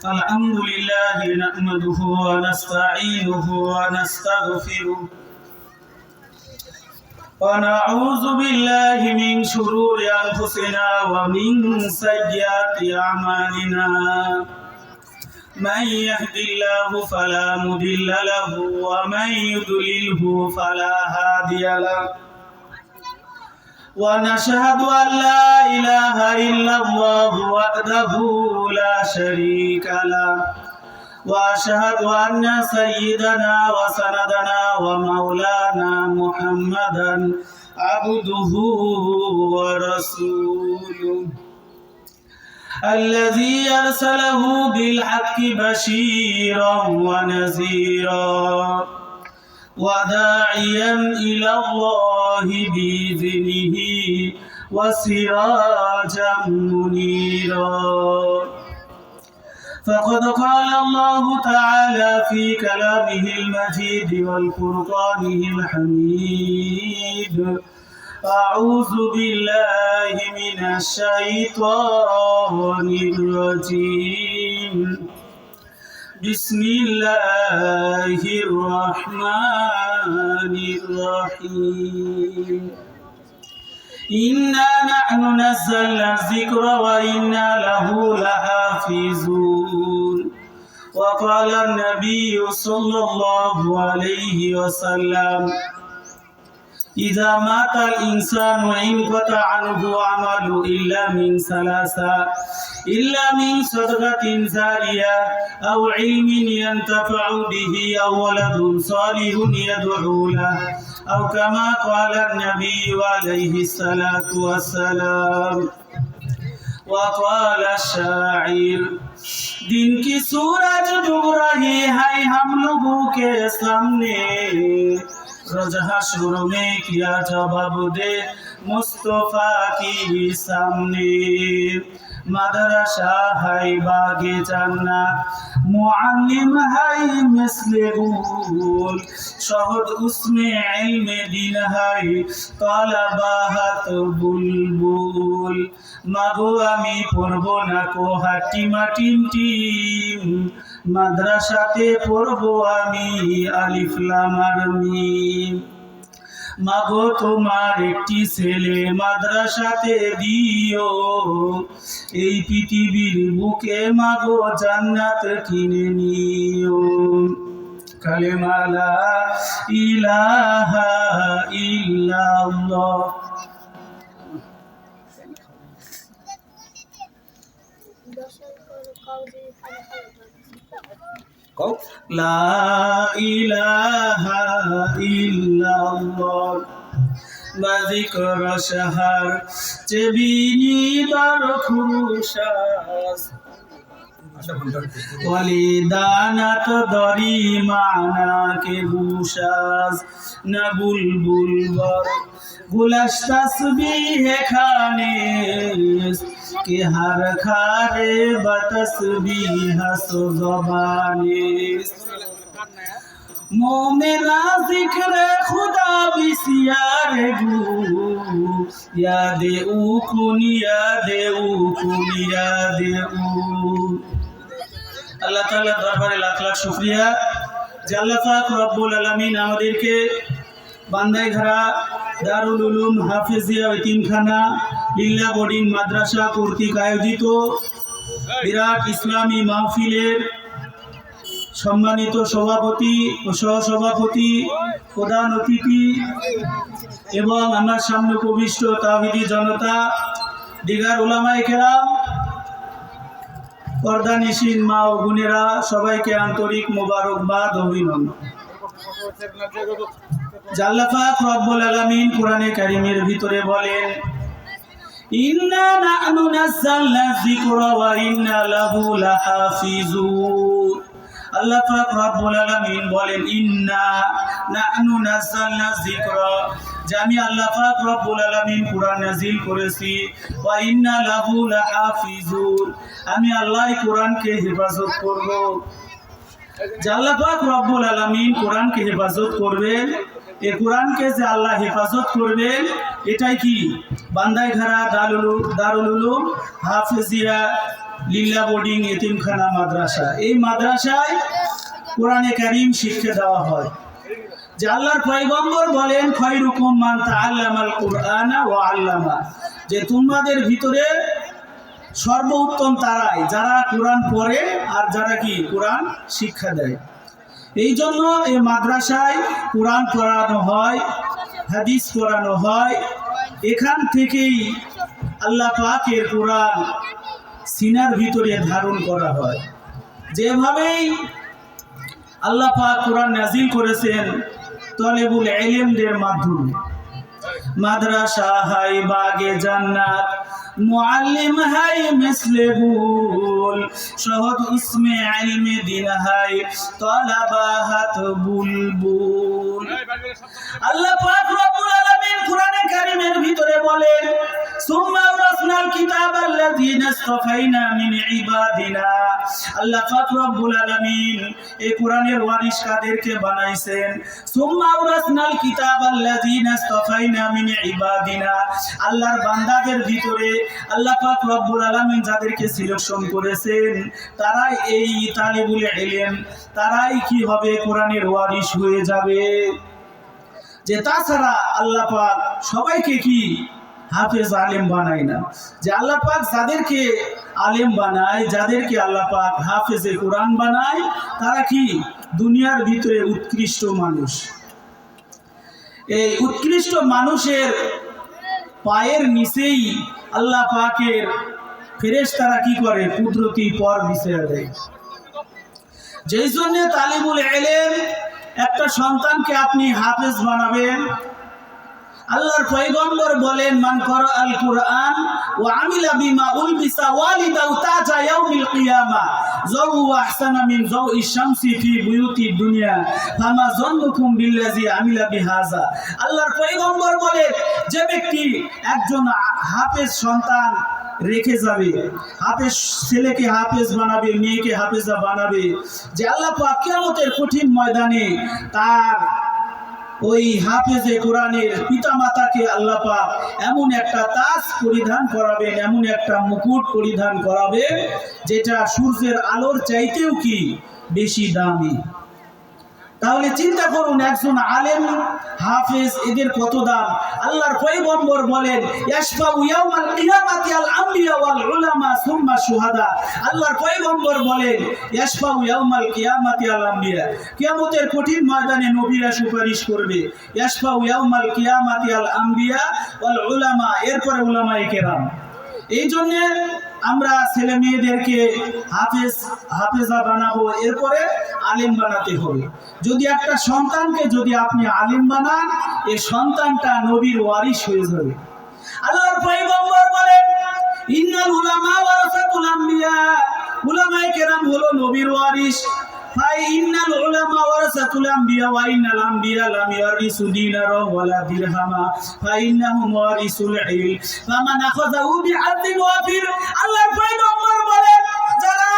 الحمد لله نحمده ونستعينه ونستغفره ونعوذ بالله من شرور أنفسنا ومن سيئات أعمالنا من يهد الله فلا مضل له ومن يضلله فلا هادي له ونشهد أن لا إله إلا الله وحده لا شريك له وأشهد أن سيدنا وسندنا ومولانا محمدا عبده ورسوله الذي أرسله بالحق بشيرا ونذيرا وداعيا إلى الله بإذنه وسراجا منيرا فقد قال الله تعالى في كلامه المجيد والفرقانه الحميد أعوذ بالله من الشيطان الرجيم بسم الله الرحمن الرحيم إنا نحن نزلنا الذكر وإنا له لحافظون وقال النبي صلى الله عليه وسلم إذا مات الإنسان انقطع عنه عمله إلا من ثلاثة إلا من صدقة جارية أو علم ينتفع به أو ولد صالح يدعو له أو كما قال النبي عليه الصلاة والسلام وقال الشاعر दिन की सूरज डूब रही है हम लोगों के सामने रोज हश्र में किया जवाब दे मुस्तफा की सामने मदरसा है बागे जन्नत मुअल्लिम है मिस्ले गुल शहद उसमें इल्म दिन है तलबाहत बुलबुल मागो आमी पढ़बो ना को हाटिमा टिम टिम মাদ্রাসাতে পড়বো আমি আলিফ লাম আর মিম মাগো তোমার একটি ছেলে মাদ্রাসাতে দিও এই পৃথিবীর বুকে মাগো জান্নাত কিনে নিও কালেমা লা ইলাহা ইল্লাল্লাহ লা ইলাহা ইল্লাল্লাহ বাজিকর শহর চেবিনি বার খুশাস ওয়ালিদানাত দরি মানা কে বুশাস না বুলবুল বর গুলাস তসবিহ খানে के हर खारे बतस्बीह सो ज़बाने मोमेना ज़िक्र खुदा बिस्यार गु यादे उकुन अल्लाह ताला दरबारे लाख लाख शुक्रिया যে আল্লাহ পাক রব্বুল আলামিন আমাদেরকে বান্দাইঘরা দারুল উলুম হাফেজিয়া এতিমখানা লিল্লা বোর্ডিং মাদ্রাসা কর্তৃক আয়োজিত বিরাট ইসলামী মাহফিলের সম্মানিত সভাপতি ও সহসভাপতি প্রধান অতিথি এবং আমার সামনে উপবিষ্ট তাওহীদি জনতা দিগার উলামায়ে কেরাম পর্দানিশীন মা ও বোনেরা সবাইকে আন্তরিক মোবারকবাদ অভিনন্দন। আল্লাহ পাক রব্বুল আলামিন কোরআনে কারীমের ভিতরে বলেন ইন্না নাহনু নাযালনা যিকরা ওয়া ইন্না লাহু লাহাফিজুন। আল্লাহ পাক রব্বুল আলামিন বলেন ইন্না নাহনু নাযালনা যিকরা, যে আমি আল্লাহ পাক রব্বুল আলামিন কোরআন নাযিল করেছি, ওয়া ইন্না লাহু লাহাফিজুন, আমি আল্লাহই কোরআনকে হেফাজত করব। যে আল্লাহ পাক রব্বুল আলামিন কোরআনকে হেফাজত করবেন এই কোরআনকে যে আল্লাহ হেফাজত করবেন, এটাই কি বান্দাইঘাড়া দারুল উলুম হাফেজিয়া লিল্লা বোর্ডিং এতিমখানা মাদ্রাসা। এই মাদ্রাসায় কোরআনে কারীম শিক্ষা দেওয়া হয়। যে আল্লাহর পয়গম্বর বলেন, খয়রুকুম মান তাআল্লামাল কুরআনা ওয়া আল্লামা, যে তোমাদের ভিতরে সর্বোত্তম তারাই যারা কোরআন পড়ে আর যারা কি কোরআন শিক্ষা দেয়। এই জন্য এই মাদ্রাসায় কোরআন পড়ানো হয়, হাদিস পড়ানো হয়। এখান থেকেই আল্লাহ পাকের কোরআন সিনার ভিতরে ধারণ করা হয়। যেভাবেই আল্লাহ পাক কোরআন নাজিল করেছেন তলেবুল ইলমদের মাধ্যমে। মাদ্রাসা হাই বাগে জান্নাত, মুআল্লিম হাই মিসলে বুল, শহদ উসমে ইলমে দিন হাই তলাবা হাত বুলবুল। আল্লাহ পাক রব্বুল আলামিন কোরআনে কারীমের ভিতরে বলেন, সুম্মা আওরাসনাল কিতাবাল্লাযীনা ইসতাফাইনা মিন ইবাদিনা। আল্লাহ পাক রব্বুল আলামিন এই কোরআনের ওয়ারিস কাদেরকে বানাইছেন? সুম্মা আওরাসনাল কিতাবাল্লাযীনা ইসতাফাইনা মিন ইবাদিনা, আল্লাহর বান্দাদের ভিতরে আল্লাহ পাক রব্বুল আলামিন যাদেরকে সিলেকশন করেছেন তারাই এই তালিবুল ইলম, তারাই কি হবে কোরআনের ওয়ারিস হয়ে যাবে। যে তাছাড়া আল্লাহ পাক সবাইকে কি হাফেজ আলেম বানায় না। যে আল্লাহ পাক যাদেরকে আলেম বানায়, যাদেরকে আল্লাহ পাক হাফেজে কোরআন বানায়, তারা কি দুনিয়ার ভিতরে উৎকৃষ্ট মানুষ। এই উৎকৃষ্ট মানুষের পায়ের নিচেই আল্লাহ পাকের ফেরেশতারা কি করে? কুদরতি পর বিছিয়ে দেয়। যেই জন্য তালিবুল ইলম একটা সন্তানকে আপনি হাফেজ বানাবেন। আল্লাহর পয়গম্বর বলেন, মান করাআল কুরআন ওয়া আমিলা বিমা উলবিসা ওয়ালিদাউ তাজা ইয়াউমিল কিয়ামা যাউ আহসানা মিন যাউইশ শামসি ফি বুয়ুতি দুনিয়া ফামা যান্নুকুম বিল্লাযী আমিলা বিহাযা। আল্লাহর পয়গম্বর বলেন, যে ব্যক্তি একজন হাফেজ সন্তান রেখে যাবে, হাফেজ ছেলেকে হাফেজ বানাবে, মেয়েকে হাফেজা বানাবে, যে আল্লাহ পাক কিয়ামতের কঠিন ময়দানে তার ওই হাফেজে কোরআনের পিতামাতাকে আল্লাহ পাক এমন একটা তাজ পরিধান করাবেন, এমন একটা মুকুট পরিধান করাবেন যেটা সূর্যের আলোর চাইতেও কি বেশি দামি। তাহলে চিন্তা করুন, একজন আলেম হাফেজ এদের কত দাম। আল্লাহর পয়গম্বর বলেন, ইয়াশফাউ ইয়াউমাল কিয়ামাতি আল আমবিয়া ওয়াল উলামা সুম্মা শুহাদা। আল্লাহর পয়গম্বর বলেন, ইয়াশফাউ ইয়াউমাল কিয়ামাতি আল আমবিয়া, কিয়ামতের কঠিন ময়দানে নবীরা সুপারিশ করবে। ইয়াশফাউ ইয়াউমাল কিয়ামাতি আল আমবিয়া ওয়াল উলামা, এরপরে উলামায়ে কেরাম। এই জন্য আমরা ছেলে মেয়েদেরকে হাফেজা বানাবো, এরপরে আলেম বানাতে হবে। যদি একটা সন্তানকে যদি আপনি আলেম বানান, এই সন্তানটা নবীর ওয়ারিস হয়ে যাবে। আল্লাহর পয়গম্বর বলেন, ইন্নাল উলামা ওয়ারাসাতুল আমবিয়া, উলামায়ে কেরাম হলো নবীর ওয়ারিস। ইন্নাল উলামা ওয়ারাসাতুল আমবিয়া ওয়া ইন্নাল আমবিয়া লাম ইয়ারিসু দিনারা ওয়ালা দিরহামা ফাইন্নাহুম ওয়ারিসুল ইলম ফামান আখাযাহু বিআদলিন ওয়াফির। আল্লাহর পয়গম্বর বলেন, যারা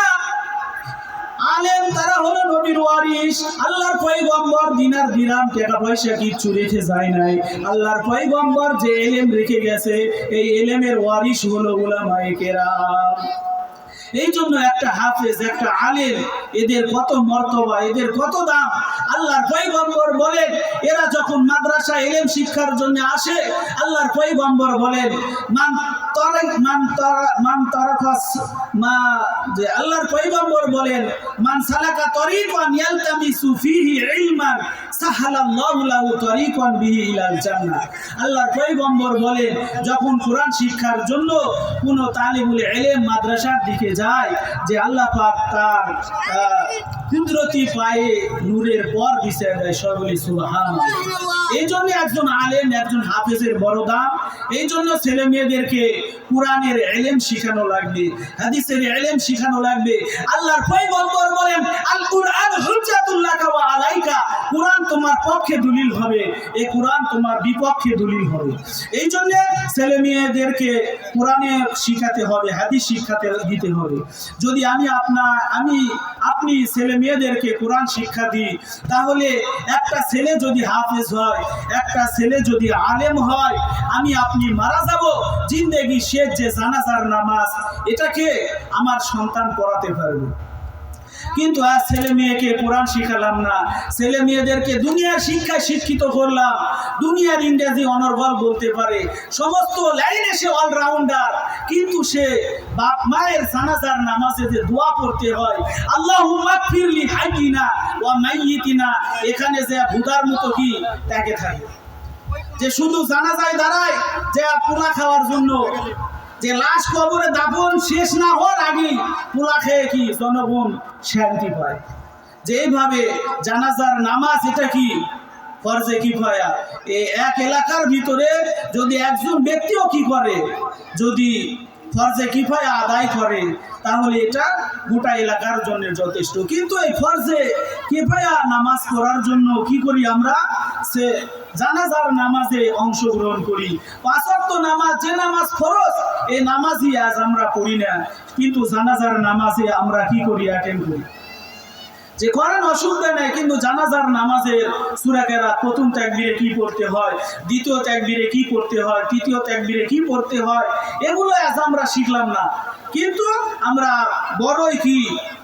আলেম তারা হলো নবীর ওয়ারিস। আল্লাহর পয়গম্বর দিনার দিরহাম টাকা পয়সা কিচ্ছু রেখে যায় নাই। আল্লাহর পয়গম্বর যে ইলম রেখে গেছে, এই ইলমের ওয়ারিস হলো উলামায়ে কেরাম। এই জন্য একটা হাফেজ, একটা আলেম, এদের কত মর্তবা, এদের কত দাম। আল্লাহর পয়গম্বর বলেন, এরা যখন মাদ্রাসা ইলম শিক্ষার জন্য আসে, আল্লাহর পয়গম্বর বলেন, আল্লাহর পয়গম্বর বলেন, মান সালাকা তরিকান ইয়ালতামিসু ফীহি ইলমান সাহালাল্লাহু লাহু তরিকান বিহি ইলাল জান্নাহ। আল্লাহর পয়গম্বর বলেন, যখন কোরআন শিক্ষার জন্য কোন তালিবুল ইলম মাদ্রাসার দিকে যায়, যে আল্লাহ পাক তার কুদরতি পায়ে নূরের পর বিছিয়ে দেয়। সকলে সুবহানাল্লাহ। এই জন্য একজন আলেম, একজন হাফেজের বড় দাম। এই জন্য ছেলে মেয়েদেরকে কোরআনের ইলম শিখানো লাগবে, হাদিসের ইলম শিখানো লাগবে। আল্লাহর পয়গম্বর বলেন আল কুরআন হুজ্জাতুল লাকা ওয়া আলাইকা, কোরআন তোমার পক্ষে দলিল হবে, এই কোরআন তোমার বিপক্ষে দলিল হবে। এই জন্য ছেলে মেয়েদেরকে কোরআনে শিখাতে হবে, হাদিস শিক্ষাতে দিতে হবে। যদি আপনি ছেলে মেয়েদেরকে কোরআন শিক্ষা দিই, তাহলে একটা ছেলে যদি হাফেজ হয়, একটা ছেলে যদি আলেম হয়, আপনি মারা যাব, জিন্দেগি শেষ যে জানাজার নামাজ, এটাকে আমার সন্তান পড়াতে পারবে। কিন্তু আজ ছেলে মেয়েকে কোরআন শিখালাম না, ছেলে মেয়েদেরকে দুনিয়ার শিক্ষায় শিক্ষিত করলাম, দুনিয়ার ইংরেজি অনর্গল বলতে পারে, সমস্ত লাইনে সে অলরাউন্ডার, কিন্তু সে বাপ মায়ের জানাজার নামাজে যে দোয়া পড়তে হয় আল্লাহুম্মা গফিরলি হাইয়িনা ওয়া মাইয়িতিনা, এখানে যে বুদার মতো কি তাকে থাকে, যে শুধু জানাজায় দাঁড়ায় যে পোলা খাওয়ার জন্য, যে লাশ কবরে দাফন শেষ না হওয়ার আগে পোলা খেয়ে কি জনগণ শান্তি পায়। যে এইভাবে জানাজার নামাজ এটা কি ফরজে কিফায়া, এই এক এলাকার ভিতরে যদি একজন ব্যক্তিও কি করে, যদি ফরজে কিফায়া আদায় করে, তাহলে এটা গোটা এলাকার জন্য যথেষ্ট। কিন্তু এই ফরজে কিফায়া নামাজ পড়ার জন্য কি করি আমরা, সে জানাজার নামাজে অংশগ্রহণ করি। 5 ওয়াক্ত নামাজ, যে নামাজ ফরজ, এই নামাজই আজ আমরা পড়ি না, কিন্তু জানাজার নামাজে আমরা কি করি, অ্যাটেন্ড করি। যে করেন অসুবিধা নেই, কিন্তু জানাজার নামাজে সূরা কেরাত প্রথম তাকবীরে কি পড়তে হয়, দ্বিতীয় তাকবীরে কি পড়তে হয়, তৃতীয় তাকবীরে কি পড়তে হয়, এগুলো আজ আমরা শিখলাম না। কিন্তু আমরা বড়ই কি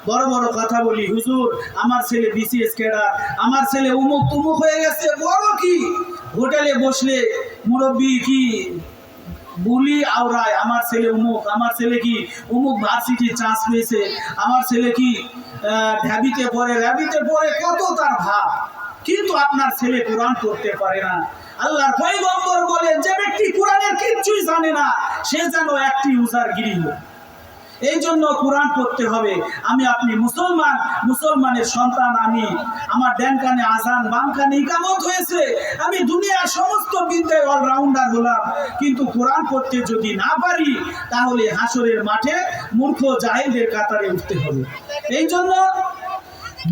বড় বড় কথা বলি, হুজুর আমার ছেলে বিসিএস ক্যাডার, আমার ছেলে উমুক তুমুক হয়ে গেছে, বড় কি হোটেলে বসলে মুরব্বী কি বুলি আওরায়, আমার ছেলে উমুক, আমার ছেলে কি উমুক ভার্সিটি চান্স পেয়েছে, আমার ছেলে কি ঢাবিতে পড়ে, র্যাবিতে পড়ে, কত তার ভাব, কিন্তু আপনার ছেলে কোরআন পড়তে পারে না। আল্লাহর পয়গম্বর বলেন যে ব্যক্তি কোরআনের কিছুই জানে না, সে যেন একটি উজারগিরি হোক। এই জন্য কোরআন পড়তে হবে। আপনি মুসলমান, মুসলমানের সন্তান, আমার ডান কানে আজান, বাম কানে ইকামত হয়েছে, আমি দুনিয়ার সমস্ত বিদ্যায় অলরাউন্ডার হলাম, কিন্তু কোরআন পড়তে যদি না পারি, তাহলে হাসরের মাঠে মূর্খ জাহেলদের কাতারে উঠতে হবে। এই জন্য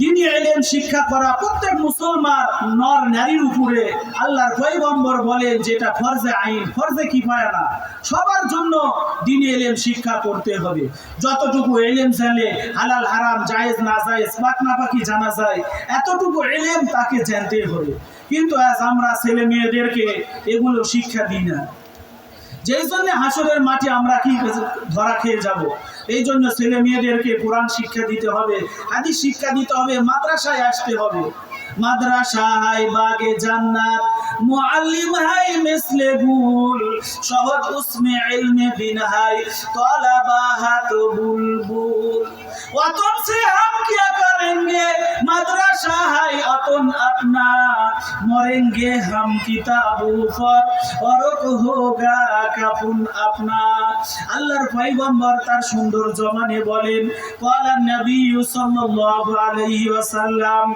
দ্বীনি ইলম শিক্ষা করা প্রত্যেক মুসলমান নর নারীর উপরে আল্লাহর পয়গম্বর বলেন যেটা ফরজে আইন, ফরজে কিফায়া না, সবার জন্য দ্বীনি ইলম শিক্ষা করতে হবে। যতটুকু ইলম জানলে হালাল হারাম জায়েজ না জায়েজ পাক না পাকি জানা যায়, এতটুকু ইলম তাকে জানতে হবে। কিন্তু আজ আমরা ছেলে মেয়েদেরকে এগুলো শিক্ষা দিই না, যেই জন্য হাসরের মাঠে আমরা কি ধরা খেয়ে যাব। এই জন্য ছেলে মেয়েদেরকে কোরআন শিক্ষা দিতে হবে, হাদিস শিক্ষা দিতে হবে, মাদ্রাসায় আসতে হবে। মাদ্রাসা হাই বাগে জান্নাত, মুআল্লিম হাই মিসলে গুল, সহজ উসমে ইলমে দিন হাই, তলাবা হাত বুলবুল। वतन से हम क्या करेंगे, मदरसा है वतन अपना, मरेंगे हम किताबों पर और होगा कफन अपना। আল্লাহর পয়গম্বর তার সুন্দর জবানে বলেন, ক্বালা নবী সাল্লাল্লাহু আলাইহি ওয়াসাল্লাম,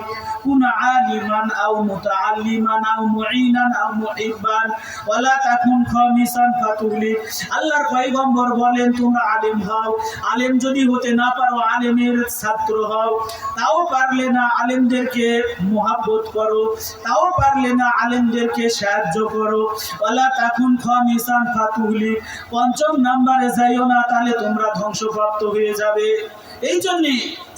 কুন আলিমান আও মুতাআল্লিমান আও মুঈনান আও মুহিব্বান ওয়ালা তাকুন খামিসান ফাতুলি। আল্লাহর পয়গম্বর বলেন, তোমরা আলেম হও, আলেম যদি হতে না পারো আলেমের ছাত্র হও, তাও পারলে না আলেমদেরকে মুহাব্বত করো, তাও পারলে না আলেমদেরকে সাহায্য করো, ওয়ালা তাকুন খামিসান ফাতুলি, পঞ্চম নাম্বারে যাইও না, তাহলে তোমরা ধ্বংসপ্রাপ্ত হয়ে যাবে। এই জন্য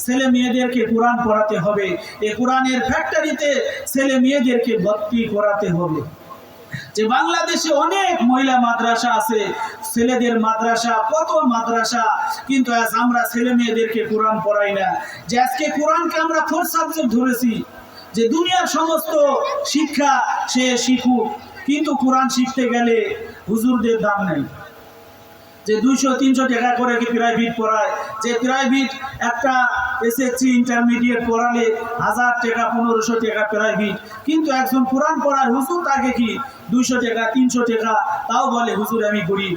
ছেলে মেয়েদেরকে কোরআন পড়াতে হবে, এই কোরআনের ফ্যাক্টরিতে ছেলে মেয়েদেরকে ভর্তি করাতে হবে। যে বাংলাদেশে অনেক মহিলা মাদ্রাসা আছে, ছেলেদের মাদ্রাসা, কত মাদ্রাসা, কিন্তু আজ আমরা ছেলে মেয়েদেরকে কোরআন পড়াই না। যে আজকে কোরআনকে আমরা 4 সাবজেক্ট ধরেছি, যে দুনিয়ার সমস্ত শিক্ষা সে শিখুক, কিন্তু কোরআন শিখতে গেলে হুজুরদের দাম নেই। যে 200-300 টাকা করে কি প্রাইভেট পড়ায়, যে প্রাইভেট একটা এসএসসি ইন্টারমিডিয়েট পড়ালে 1000 টাকা 1500 টাকা প্রাইভেট, কিন্তু একজন কোরআন পড়ায় হুজুর তাকে কি 200 টাকা 300 টাকা, তাও বলে হুজুর আমি গরিব।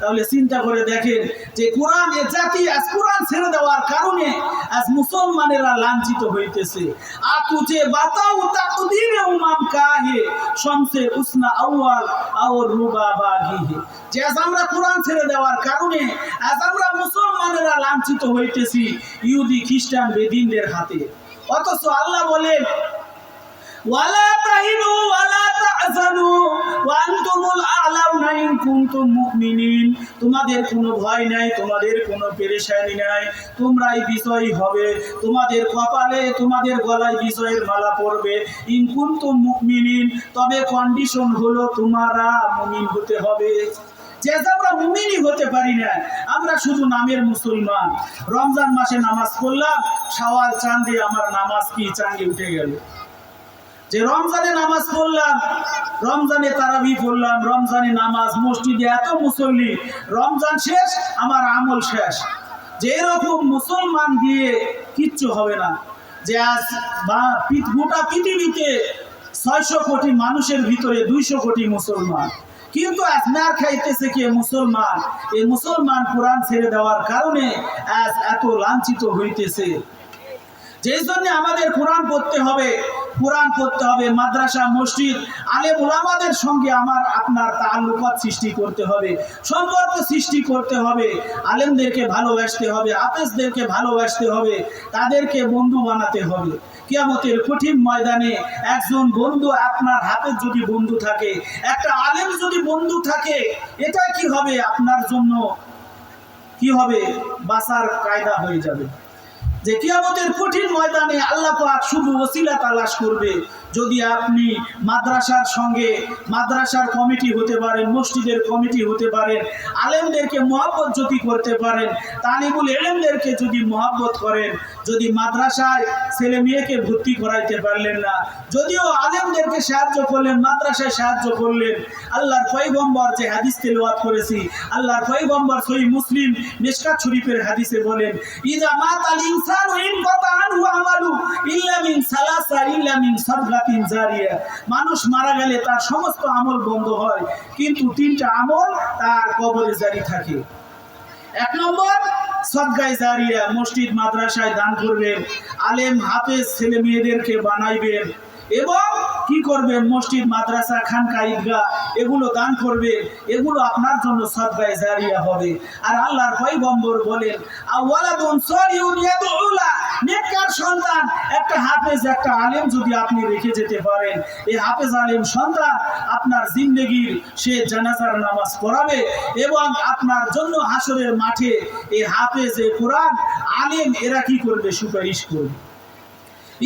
তাহলে চিন্তা করে দেখেন যে কোরআন এ জাতি আজ কোরআন ছেড়ে দেওয়ার কারণে আজ মুসলমানেরা লাঞ্ছিত হইতেছে। আর তুঝে বাতাও তাকদীরে উমাম কাহে, শামসে উসনা আউয়াল আও রুবা বাগিহি। যে আজ আমরা কোরআন ছেড়ে দেওয়ার কারণে আজ আমরা মুসলমানেরা লাঞ্ছিত হইতেছি ইহুদি খ্রিস্টান বেদিনদের হাতে। অথচ আল্লাহ বলেন ওয়ালা তাহিনু ওয়ালা তাহজানু ওয়া আনতুমুল আ'লাউনা ইন কুনতুম মুমিনিন। তোমাদের কোনো ভয় নাই, তোমাদের কোনো পেরেশানি নাই, তোমরাই বিজয়ী হবে। তোমাদের কপালে তোমাদের গলায় বিজয়ের মালা পড়বে। ইন কুনতুম মুমিনিন, তবে কন্ডিশন হলো তোমরা মুমিন হতে হবে। যে আমরা মুমিনই হতে পারি না, আমরা শুধু নামের মুসলমান। রমজান মাসে নামাজ পড়লাম, শাওয়াল চাঁদে আমার নামাজ কি চাঁদে উঠে গেল। যে রমজানে নামাজ পড়লাম, রমজানে তারাবি পড়লাম, রমজানে নামাজ, মসজিদে এত মুসল্লি, রমজান শেষ আমার আমল শেষ। যে এরকম মুসলমান দিয়ে কিচ্ছু হবে না। যে আজ গোটা পৃথিবীতে 600 কোটি মানুষের ভিতরে 200 কোটি মুসলমান, কিন্তু আজ মার খাইতেছে কে? মুসলমান। এই মুসলমান কোরআন ছেড়ে দেওয়ার কারণে আজ এত লাঞ্ছিত হইতেছে। যেই জন্য আমাদের কোরআন পড়তে হবে, কোরআন পড়তে হবে। মাদ্রাসা, মসজিদ, আলেম ওলামাদের সঙ্গে আমার আপনার তাআল্লুকাত সৃষ্টি করতে হবে, সম্পর্ক সৃষ্টি করতে হবে। আলেমদেরকে ভালোবাসতে হবে, হাফেজদেরকে ভালোবাসতে হবে, তাদেরকে বন্ধু বানাতে হবে। কিয়ামতের কঠিন ময়দানে একজন বন্ধু, আপনার হাফেজ যদি বন্ধু থাকে, একটা আলেম যদি বন্ধু থাকে, এটা কি হবে? আপনার জন্য কি হবে? বাঁচার কায়দা হয়ে যাবে। যে কিয়ামতের কঠিন ময়দানে আল্লাহ পাক শুধু ওসিলা তালাশ করবে। যদি আপনি মাদ্রাসার সঙ্গে, মাদ্রাসার কমিটি হতে পারেন, মসজিদের কমিটি হতে পারেন, আলেমদেরকে মহব্বত যদি করতে পারেন, তালিবুল ইলমদেরকে যদি মহব্বত করেন, যদি মাদ্রাসায় ছেলে মেয়েকে ভর্তি করাইতে পারলেন না, যদিও আলেমদেরকে সাহায্য করলেন, মাদ্রাসায় সাহায্য করলেন। আল্লাহর পয়গম্বর যে হাদিস তেলাওয়াত করেছি, আল্লাহর পয়গম্বর সহিহ মুসলিম মিশকাত শরীফের হাদিসে বলেন, ইযা মাতাল ইনসানু ইনকাতা আনহু আমালু ইল্লা মিন সালাসা ইল্লা মিন সাদকাতিন জারিয়া। মানুষ মারা গেলে তার সমস্ত আমল বন্ধ হয়, কিন্তু 3টা আমল তার কবরে জারি থাকে। 1 নম্বর সদকায়ে জারিয়া, মসজিদ মাদ্রাসায় দান করবেন, আলেম হাফেজ ছেলে মেয়েদেরকে বানাইবেন, এবং কি করবেন? মসজিদ, মাদ্রাসা, খানকা, ঈদগাহ এগুলো দান করবেন। এগুলো আপনার জন্য সদকায়ে জারিয়া হবে। আর আল্লাহর পয়গম্বর বলেন, আওয়ালাদুন সলিহুন ইয়াদউ লা, নেককার সন্তান, একটা হাফেজ, একটা আলেম যদি আপনি রেখে যেতে পারেন, এই হাফেজ আলেম সন্তান আপনার জিন্দেগির সে জানাজার নামাজ পড়াবে, এবং আপনার জন্য হাসরের মাঠে এই হাফেজ, এই কোরআন আলেম এরা কি করবে? সুপারিশ করবে।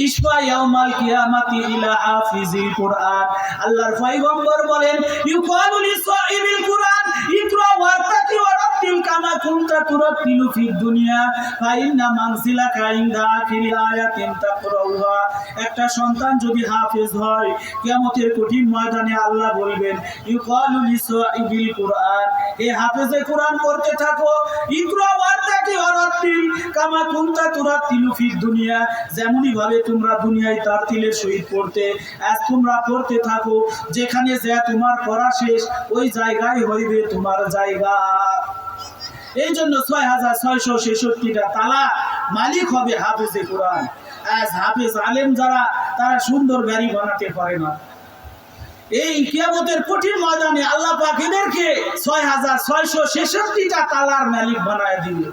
ইশফা ইয়াউমাল কিয়ামাতি ইলা হাফিজিল কুরআন। আল্লাহর পয়গম্বর বলেন, ইউকালু লিসাইবিল কুরআন ইকরা ওয়ারতাকি ওয়ারাতিল কামা কুনতা তুরাতিলু ফিদ দুনিয়া ফা ইন্না মানজিলাকা ইনদা আখিরি আয়াতিন তাকরাউহা। একটা সন্তান যদি হাফেজ হয়, কিয়ামতের কঠিন ময়দানে আল্লাহ বলবেন, ইউকালু লিসাইবিল কুরআন, এই হাফেজে কোরআন পড়তে থাকো, ইকরা ওয়ারতাকি ওয়ারাতিল কামা কুনতা তুরাতিলু ফিদ দুনিয়া, যেমনই ভাবে তোমরা দুনিয়ায় তার তিলের সহিত পড়তে, আজ তোমরা পড়তে থাকো, যেখানে যে তোমার পড়া শেষ ওই জায়গায় হইবে তোমার জায়গা। এই জন্য 6666টা তালা মালিক হবে হাফেজে কোরআন। আজ হাফেজ আলেম যারা, তারা সুন্দর গাড়ি বানাতে পারে না। এই কিয়ামতের কঠিন ময়দানে আল্লাহ পাক এদেরকে 6666টা তালার মালিক বানায় দিবে।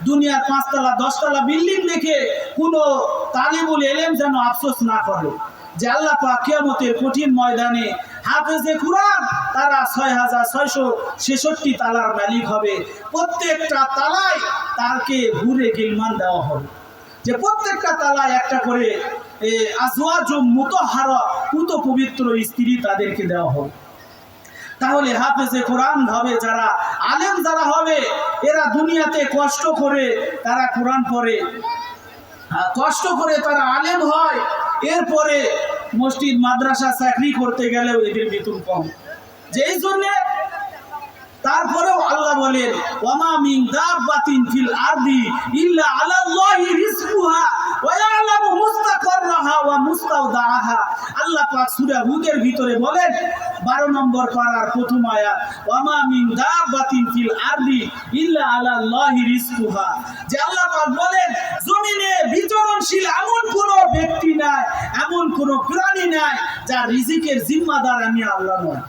দুনিয়ার 5 তলা 10 তলা বিল্ডিং দেখে কোনো তালিবুল ইলম যেন আফসোস না করে যে আল্লাহ পাক কিয়ামতের কঠিন ময়দানে হাফেজে কুরআন তারা 6666 তালার মালিক হবে। প্রত্যেকটা তালায় তাকে হুরে গিলমান দেওয়া হবে, যে প্রত্যেকটা তালায় একটা করে আজওয়াজুম মুতাহহারা, পুত পবিত্র স্ত্রী তাদেরকে দেওয়া হবে। তাহলে হাফেজে কোরআন হবে যারা, আলেম যারা হবে, এরা দুনিয়াতে কষ্ট করে তারা কোরআন পড়ে, কষ্ট করে তারা আলেম হয়, এরপরে মসজিদ মাদ্রাসা চাকরি করতে গেলেও এদের বেতন কম। যেই জন্যে তারপরেও আল্লাহ বলেন, ওয়ামা মিন দাব্বাতিন ফিল আরদি ইল্লা আলাল্লাহি রিজকুহা ওয়া ইয়ালামু মুস্তাকাররাহা ওয়া মুস্তাওদাআহা। আল্লাহ পাক সূরা হুদের ভিতরে বলেন, 12 নম্বর পারার প্রথম আয়াত, ওয়ামা মিন দাব্বাতিন ফিল আরদি ইল্লা আলাল্লাহি রিজকুহা, যে আল্লাহ পাক বলেন জমিনে বিচরণশীল এমন কোন ব্যক্তি নাই, এমন কোন প্রাণী নাই যার রিজিকের জিম্মাদার আমি আল্লাহ নই।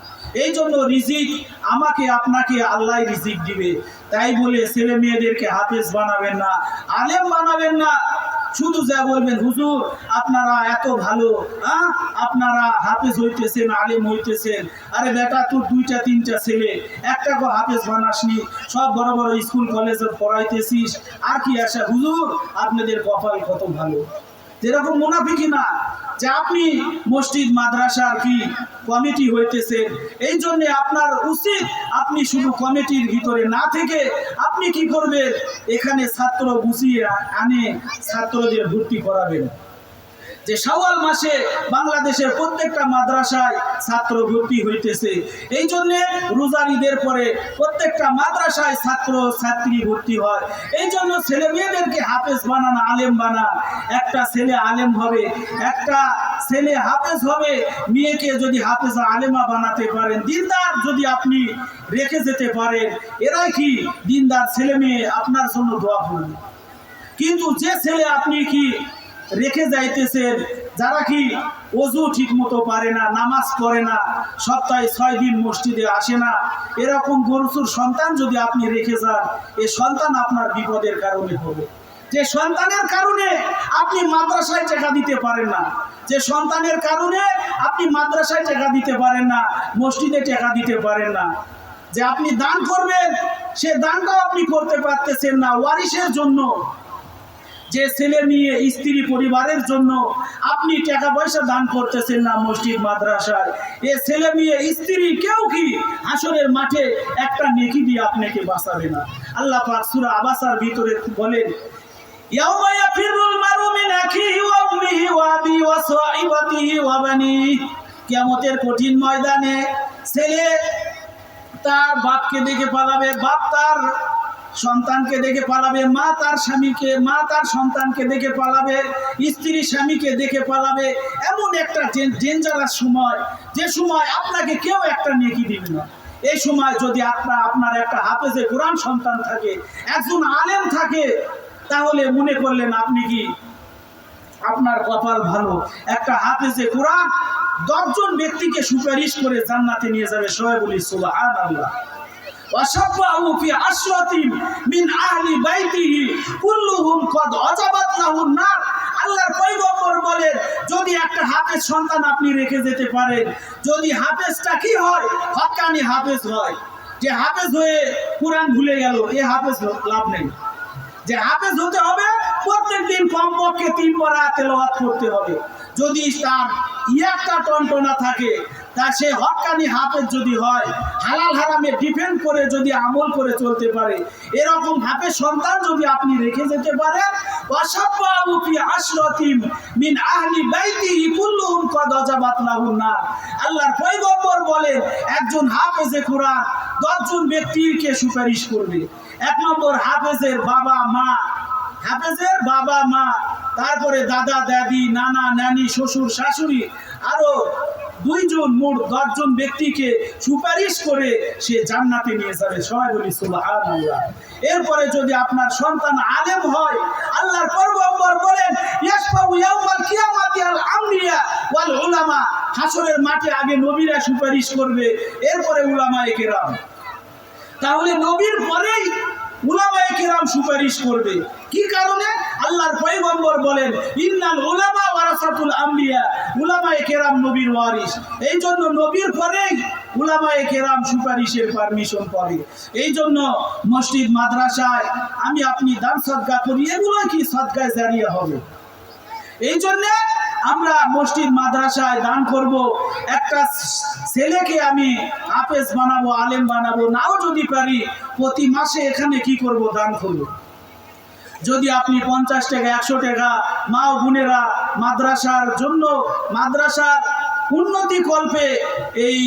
এই জন্য রিজিক আমাকে আপনাকে আল্লাহ রিজিক দিবে। তাই বলে ছেলে মেয়েদেরকে হাফেজ বানাবেন না, আলেম বানাবেন না। শুধু যা বলবেন হুজুর আপনারা এত ভালো, আপনারা হাফেজ হইতেছেন, আলেম হইতেছেন। আরে বেটা, তোর 2টা 3টা ছেলে, একটাকে হাফেজ বানাসনি, সব বড় বড় স্কুল কলেজে পড়াইতেছিস, আর কি আশা? হুজুর আপনাদের কপাল কত ভালো। যেরকম মুনাফিকি না যে আপনি মসজিদ মাদ্রাসার কি কমিটি হইতেছেন, এই জন্য আপনার উচিত আপনি শুধু কমিটির ভিতরে না থেকে আপনি কি করবেন, এখানে ছাত্র গুছিয়ে আনে ছাত্রদের ভর্তি করাবেন। যে শাওয়াল মাসে বাংলাদেশের প্রত্যেকটা মাদ্রাসায় ছাত্র ভর্তি হইতেছে, এই জন্য রোজার ঈদের পরে প্রত্যেকটা মাদ্রাসায় ছাত্র ছাত্রী ভর্তি হয়। এই জন্য ছেলে মেয়েদেরকে হাফেজ বানান, আলেম বানান। একটা ছেলে আলেম হবে, একটা ছেলে হাফেজ হবে। মেয়েকে যদি হাফেজ আলেমা বানাতে পারেন, দিনদার যদি আপনি রেখে যেতে পারেন, এরাই কি দিনদার ছেলে মেয়ে আপনার জন্য দোয়া করবে। কিন্তু যে ছেলে আপনি কি রেখে যাইতেছেন, যারা কি ওযু ঠিক মতো পারে না, নামাজ পড়ে না, সপ্তাহে 6 দিন মসজিদে আসে না, এরকম গরুচুর সন্তান যদি আপনি রেখে যান, এই সন্তান আপনার বিপদের কারণে হবে। যে সন্তানের কারণে আপনি মাদ্রাসায় টাকা দিতে পারেন না, যে সন্তানের কারণে আপনি মাদ্রাসায় টাকা দিতে পারেন না, মসজিদে টাকা দিতে পারেন না, যে আপনি দান করবেন সে দানটাও আপনি করতে পারতেছেন না, ওয়ারিশের জন্য, যে ছেলে মেয়ে স্ত্রী পরিবারের জন্য আপনি টাকা পয়সা দান করতেছেন না মসজিদ মাদ্রাসায়, এ ছেলে মেয়ে স্ত্রী কেউ কি হাসরের মাঠে একটা নেকি দিয়ে আপনাকে বাঁচাবে না। আল্লাহ পাক সূরা আবাসার ভিতরে বলেন, ইয়াউমা ইয়াফিরুল মারউ মিন আখিহি ওয়া উম্মিহি ওয়া আবিহি ওয়া সাহিবাতিহি ওয়া বানিহি। কিয়ামতের কঠিন ময়দানে ছেলে তার বাপকে দেখে পালাবে, বাপ তার সন্তানকে দেখে পালাবে, মা তার স্বামীকে, মা তার সন্তানকে দেখে পালাবে, স্ত্রী স্বামীকে দেখে পালাবে। এমন একটা ডেঞ্জারাস সময়, যে সময় আপনাকে কেউ একটা নেকি দিবে না। এই সময় যদি আপনার একটা হাফেজে কোরআন সন্তান থাকে, একজন আলেম থাকে, তাহলে মনে করলেন আপনি কি আপনার কপাল ভালো। একটা হাফেজে কোরআন 10 জন ব্যক্তিকে সুপারিশ করে জান্নাতে নিয়ে যাবে। সবাই বলি সুবহানাল্লাহ। ওয়াশাফাউ ফি আশরাতিন মিন আহলি বাইতিহি কুল্লুহুম কদ আজাবাত লাহুন নার। আল্লাহর পয়গম্বর বলেন, যদি একটা হাফেজ সন্তান আপনি রেখে যেতে পারেন, যদি হাফেজটা কি হয়, হক্কানি হাফেজ হয়, যে হাফেজ হয়ে কোরআন ভুলে গেল, এ হাফেজ লাভ নেই। যে হাফেজ হতে হবে প্রত্যেকদিন কমপক্ষে 3 পারা তেলাওয়াত করতে হবে। যদি তার একটা টনটনা থাকে, তা সে হক্কানি হাফেজ যদি হয়, হালাল হারামে ডিফেন্ড করে যদি আমল করে চলতে পারে, এরকম হাফেজ সন্তান যদি আপনি রেখে যেতে পারেন, ওয়াশাফাউ ফি আশরাতিন মিন আহলি বাইতিহি কুল্লুহুম কদ আজাবাত লাহুন নার। আল্লাহর পয়গম্বর বলেন, একজন হাফেজে কোরআন 10 জন ব্যক্তিকে সুপারিশ করবে। 1 নম্বর হাফেজের বাবা মা, হাফেজের বাবা মা, তারপরে দাদা দাদি, নানা নানি, শ্বশুর শাশুড়ি, আরো 2 জন, মোট 10 জন ব্যক্তিকে সুপারিশ করে সে জান্নাতে নিয়ে যাবে। সবাই বলি সুবহানাল্লাহ। এরপরে যদি আপনার সন্তান আলেম হয়, আল্লাহর পয়গম্বর বলেন, ইয়াশফাউ ইয়াউমাল কিয়ামাতি আল আমবিয়া ওয়াল উলামা। হাসরের মাঠে আগে নবীরা সুপারিশ করবে, এরপরে উলামায়ে কেরাম। তাহলে নবীর পরেই উলামায়ে কেরাম সুপারিশ করবে। কি কারণে? আল্লাহর পয়গম্বর বলেন, ইন্নাল উলামা ওয়ারাসাতুল আম্বিয়া। উলামায়ে কেরাম নবীর ওয়ারিস, এই জন্য নবীর পরেই উলামায়ে কেরাম সুপারিশের পারমিশন পাবে। এই জন্য মসজিদ মাদ্রাসায় আমি আপনি দান সদকা করি, এগুলো কি সদকায়ে জারিয়া হবে। এই জন্য আমরা মসজিদ মাদ্রাসায় দান করব। একটা ছেলেকে আমি হাফেজ বানাবো, আলেম বানাবো, নাও যদি পারি প্রতি মাসে এখানে কি করব, দান করব। যদি আপনি 50 টাকা 100 টাকা, মা ও বোনেরা মাদ্রাসার জন্য, মাদ্রাসার উন্নতি কল্পে এই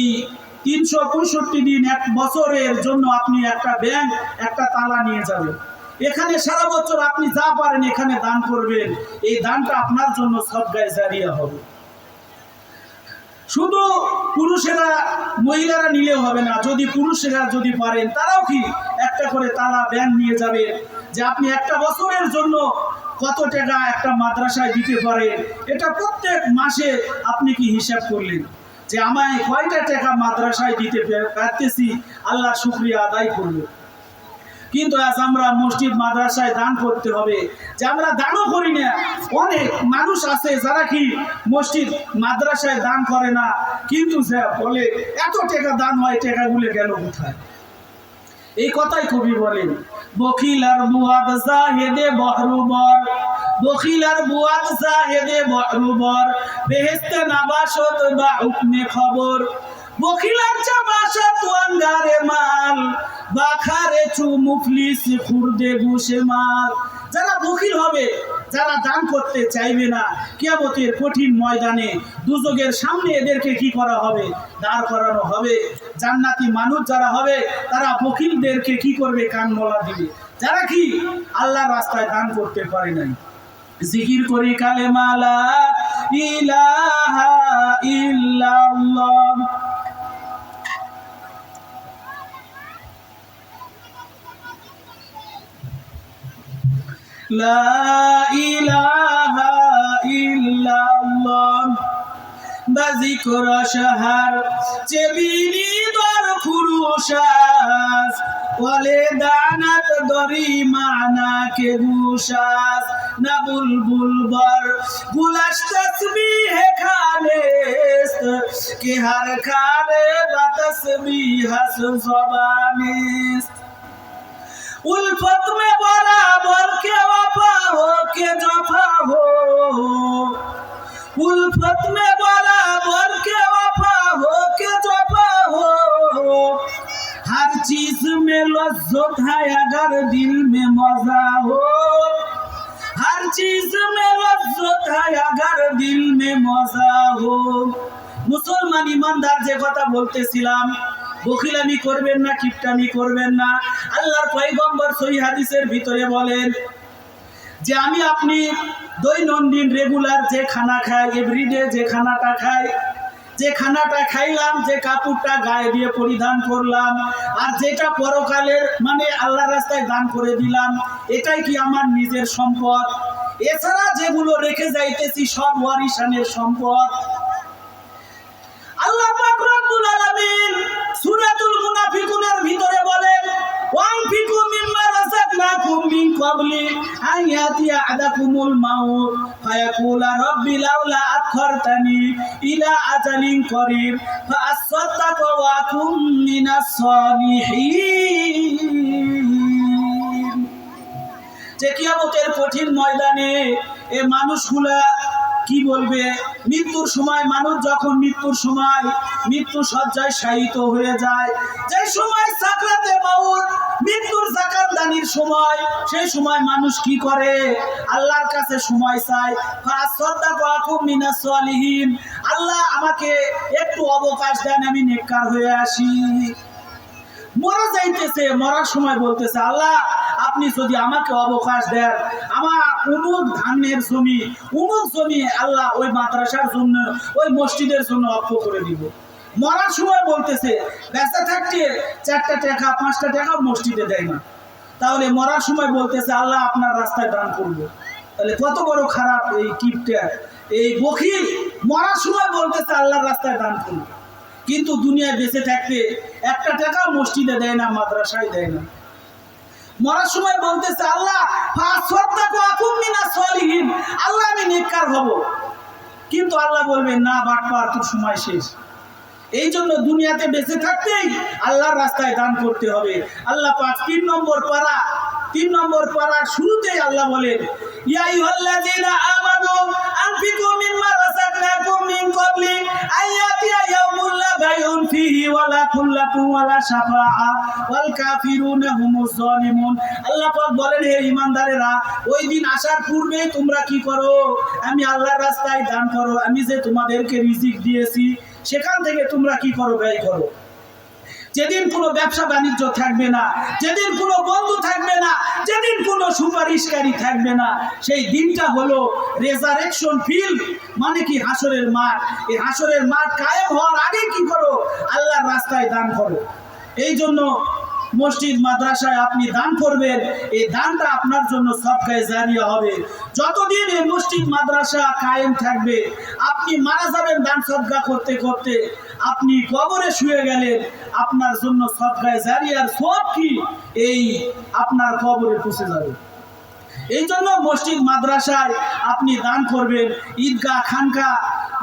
365 দিন 1 বছরের জন্য আপনি একটা ব্যাংক, একটা তালা নিয়ে যাবেন। এখানে সারা বছর আপনি যা পারেন এখানে দান করবেন। এই দানটা আপনার জন্য সদকায়ে জারিয়া হবে। শুধু পুরুষেরা মহিলারা নিলেও হবে না, যদি পুরুষেরা যদি পারেন তারাও কি একটা করে তালা ব্যাংক নিয়ে যাবে, যে আপনি একটা বছরের জন্য কত টাকা একটা মাদ্রাসায় দিতে পারেন, এটা প্রত্যেক মাসে আপনি কি হিসাব করলেন। যে আমায় কয়টা টাকা মাদ্রাসায় দিতে পারতেছি, আল্লাহ শুকরিয়া আদায় করবে। কিন্তু আজ আমরা মসজিদ মাদ্রাসায় দান করতে হবে, যে আমরা দানও করি না। অনেক মানুষ আছে যারা কি মসজিদ মাদ্রাসায় দান করে না, কিন্তু বলে এত টাকা দান হয়, টাকাগুলো গেল কোথায়? এই কথাই কবি বলেন, বখিল আর বুয়াদ জাহেদে বহরুবর, বখিল আর বুয়াদ জাহেদে বহরুবর, বেহেশতে নাবাসত বা হুকমে খবর, বখিলার চাবাসত ওয়াঙ্গারে মাল, বাখারে চু মুফলিস খুরদে ঘুষে মাল। যারা বখিল হবে, যারা দান করতে চাইবে না, কিয়ামতের কঠিন ময়দানে দুজকের সামনে এদেরকে কি করা হবে? দাঁড় করানো হবে। জান্নাতি মানুষ যারা হবে, তারা বখিলদেরকে কি করবে? কান মোলা দিবে, যারা কি আল্লাহর রাস্তায় দান করতে পারে নাই। জিকির করি কালেমা লা ইলাহা ইল্লাল্লাহ, লা ইলাহা ইল্লাল্লাহ, বাজিকর শাহর চেবিনি দর খুরুশাস, ওয়ালে দানাত দরি মানা কে গুশাস, না বুলবুল বর গুলাশ তসবিহ খালেস, কে হর খানে বা তসবিহ জবানিস, उल्फत में बराबर के वफा हो के जफा हो, उल्फत में बराबर के वफा हो के जफा हो, हर चीज में लज्जत है अगर दिल में मजा हो, हर चीज में लज्जत है अगर दिल में मजा हो। मुसलमान ईमानदार যে কথা বলতেছিলাম, বখিলামি করবেন না, কিপটামি করবেন না। আল্লাহর পয়গম্বর সহিহ হাদিসের ভিতরে বলেন যে আমি আপনি দৈনন্দিন রেগুলার যে খানা খাই, এভরিডে যে খানাটা খাই, যে খানাটা খাইলাম, যে কাপড়টা গায়ে দিয়ে পরিধান করলাম, আর যেটা পরকালের মানে আল্লাহর রাস্তায় দান করে দিলাম, এটাই কি আমার নিজের সম্পদ? এছাড়া যেগুলো রেখে যাইতেছি সব ওয়ারিসানের সম্পদ। আল্লাহ পাক রব্বুল আলামিন সূরাতুল মুনাফিকুনের ভিতরে বলেন, ওয়ানফিকু মিম্মা রাযাকনাকুম মিন ক্বাবলি আন ইয়াতিয়া আহাদাকুমুল মাউত ফায়াকুলা রাব্বি লাউলা আখখারতানি ইলা আজালিন করিব ফাআসাদদাকু ওয়া আকুম মিনাস সালিহিন। যে কিয়ামতের কঠিন ময়দানে এই মানুষগুলা কি বলবে? মৃত্যুর সময় মানুষ যখন মৃত্যু শয্যায় শায়িত হয়ে যায়, যে সময় সাকরাতে মাউত, মৃত্যুর জাকাতদানির সময়, সেই সময় মানুষ কি করে? আল্লাহর কাছে সময় চায়, ফাসাদদাকু আকুম মিনাস সালিহিন, আল্লাহ আমাকে একটু অবকাশ দেন, আমি নেককার হয়ে আসি। মরা যাইতেছে, মরার সময় বলতেছে, আল্লাহ আপনি যদি আমাকে অবকাশ দেন, আমার অমুক ধানের জমি, অমুক জমি আল্লাহ ওই মাদ্রাসার জন্য, ওই মসজিদের জন্য অক্ষ করে দিব। মরার সময় বলতেছে, বেঁচে থাকতে 4টা টাকা 5টা টাকা মসজিদে দেয় না, তাহলে মরার সময় বলতেছে আল্লাহ আপনার রাস্তায় দান করবো। তাহলে কত বড় খারাপ এই কিপটা, এই বখিল। মরার সময় বলতেছে আল্লাহর রাস্তায় দান করবো, কিন্তু দুনিয়ায় বেঁচে থাকতে 1টা টাকা মসজিদে দেয় না, মাদ্রাসায় দেয় না। মরার সময় বলতেছে আল্লাহ ফাসাদদাকু আকুম মিনাস সালিহিন, আল্লাহ আমি নেককার হব, কিন্তু আল্লাহ বলবেন না বাটপার, তোর সময় শেষ। এই জন্য দুনিয়াতে বেঁচে থাকতেই আল্লাহর রাস্তায় দান করতে হবে। আল্লাহ পাক 3 নম্বর পারার শুরুতেই আল্লাহ বলেন, ইয়া আইয়ুহাল্লাযীনা আমানু আনফিকু মিম্মা রাযাকনাকুম মিন ক্বাবলি আইয়াতিয়া ইয়াউমুল লা বাইউন ফীহি ওয়ালা কুল্লাতুন ওয়ালা শাফাআ ওয়াল কাফিরুনা হুমুজ জালিমুন। আল্লাহ পাক বলেন, হে ঈমানদারেরা, ওই দিন আসার পূর্বে তোমরা কি করো? আমি আল্লাহর রাস্তায় দান করো, আমি যে তোমাদেরকে রিজিক দিয়েছি সেখান থেকে তোমরা কি করো? ব্যয় করো। যেদিন কোনো ব্যবসা বাণিজ্য থাকবে না, যেদিন কোনো বন্ধু থাকবে না, যেদিন কোনো সুপারিশকারী থাকবে না, সেই দিনটা হলো রেজারেকশন ফিল্ড, মানে কি হাসরের মাঠ। এই হাসরের মাঠ কায়েম হওয়ার আগে কি করো? আল্লাহর রাস্তায় দান করো। এই জন্য মসজিদ মাদ্রাসায় আপনি দান করবেন, এই দানটা আপনার জন্য সদকায়ে জারিয়া হবে। যতদিন এই মসজিদ মাদ্রাসা কায়েম থাকবে, আপনি মারা যাবেন দান সদকা করতে করতে, আপনি কবরে শুয়ে গেলেন, আপনার জন্য সদকায়ে জারিয়ার সব কি এই আপনার কবরে পৌঁছে যাবে। এই জন্য মসজিদ মাদ্রাসায় আপনি দান করবেন, ঈদগাহ খানকা,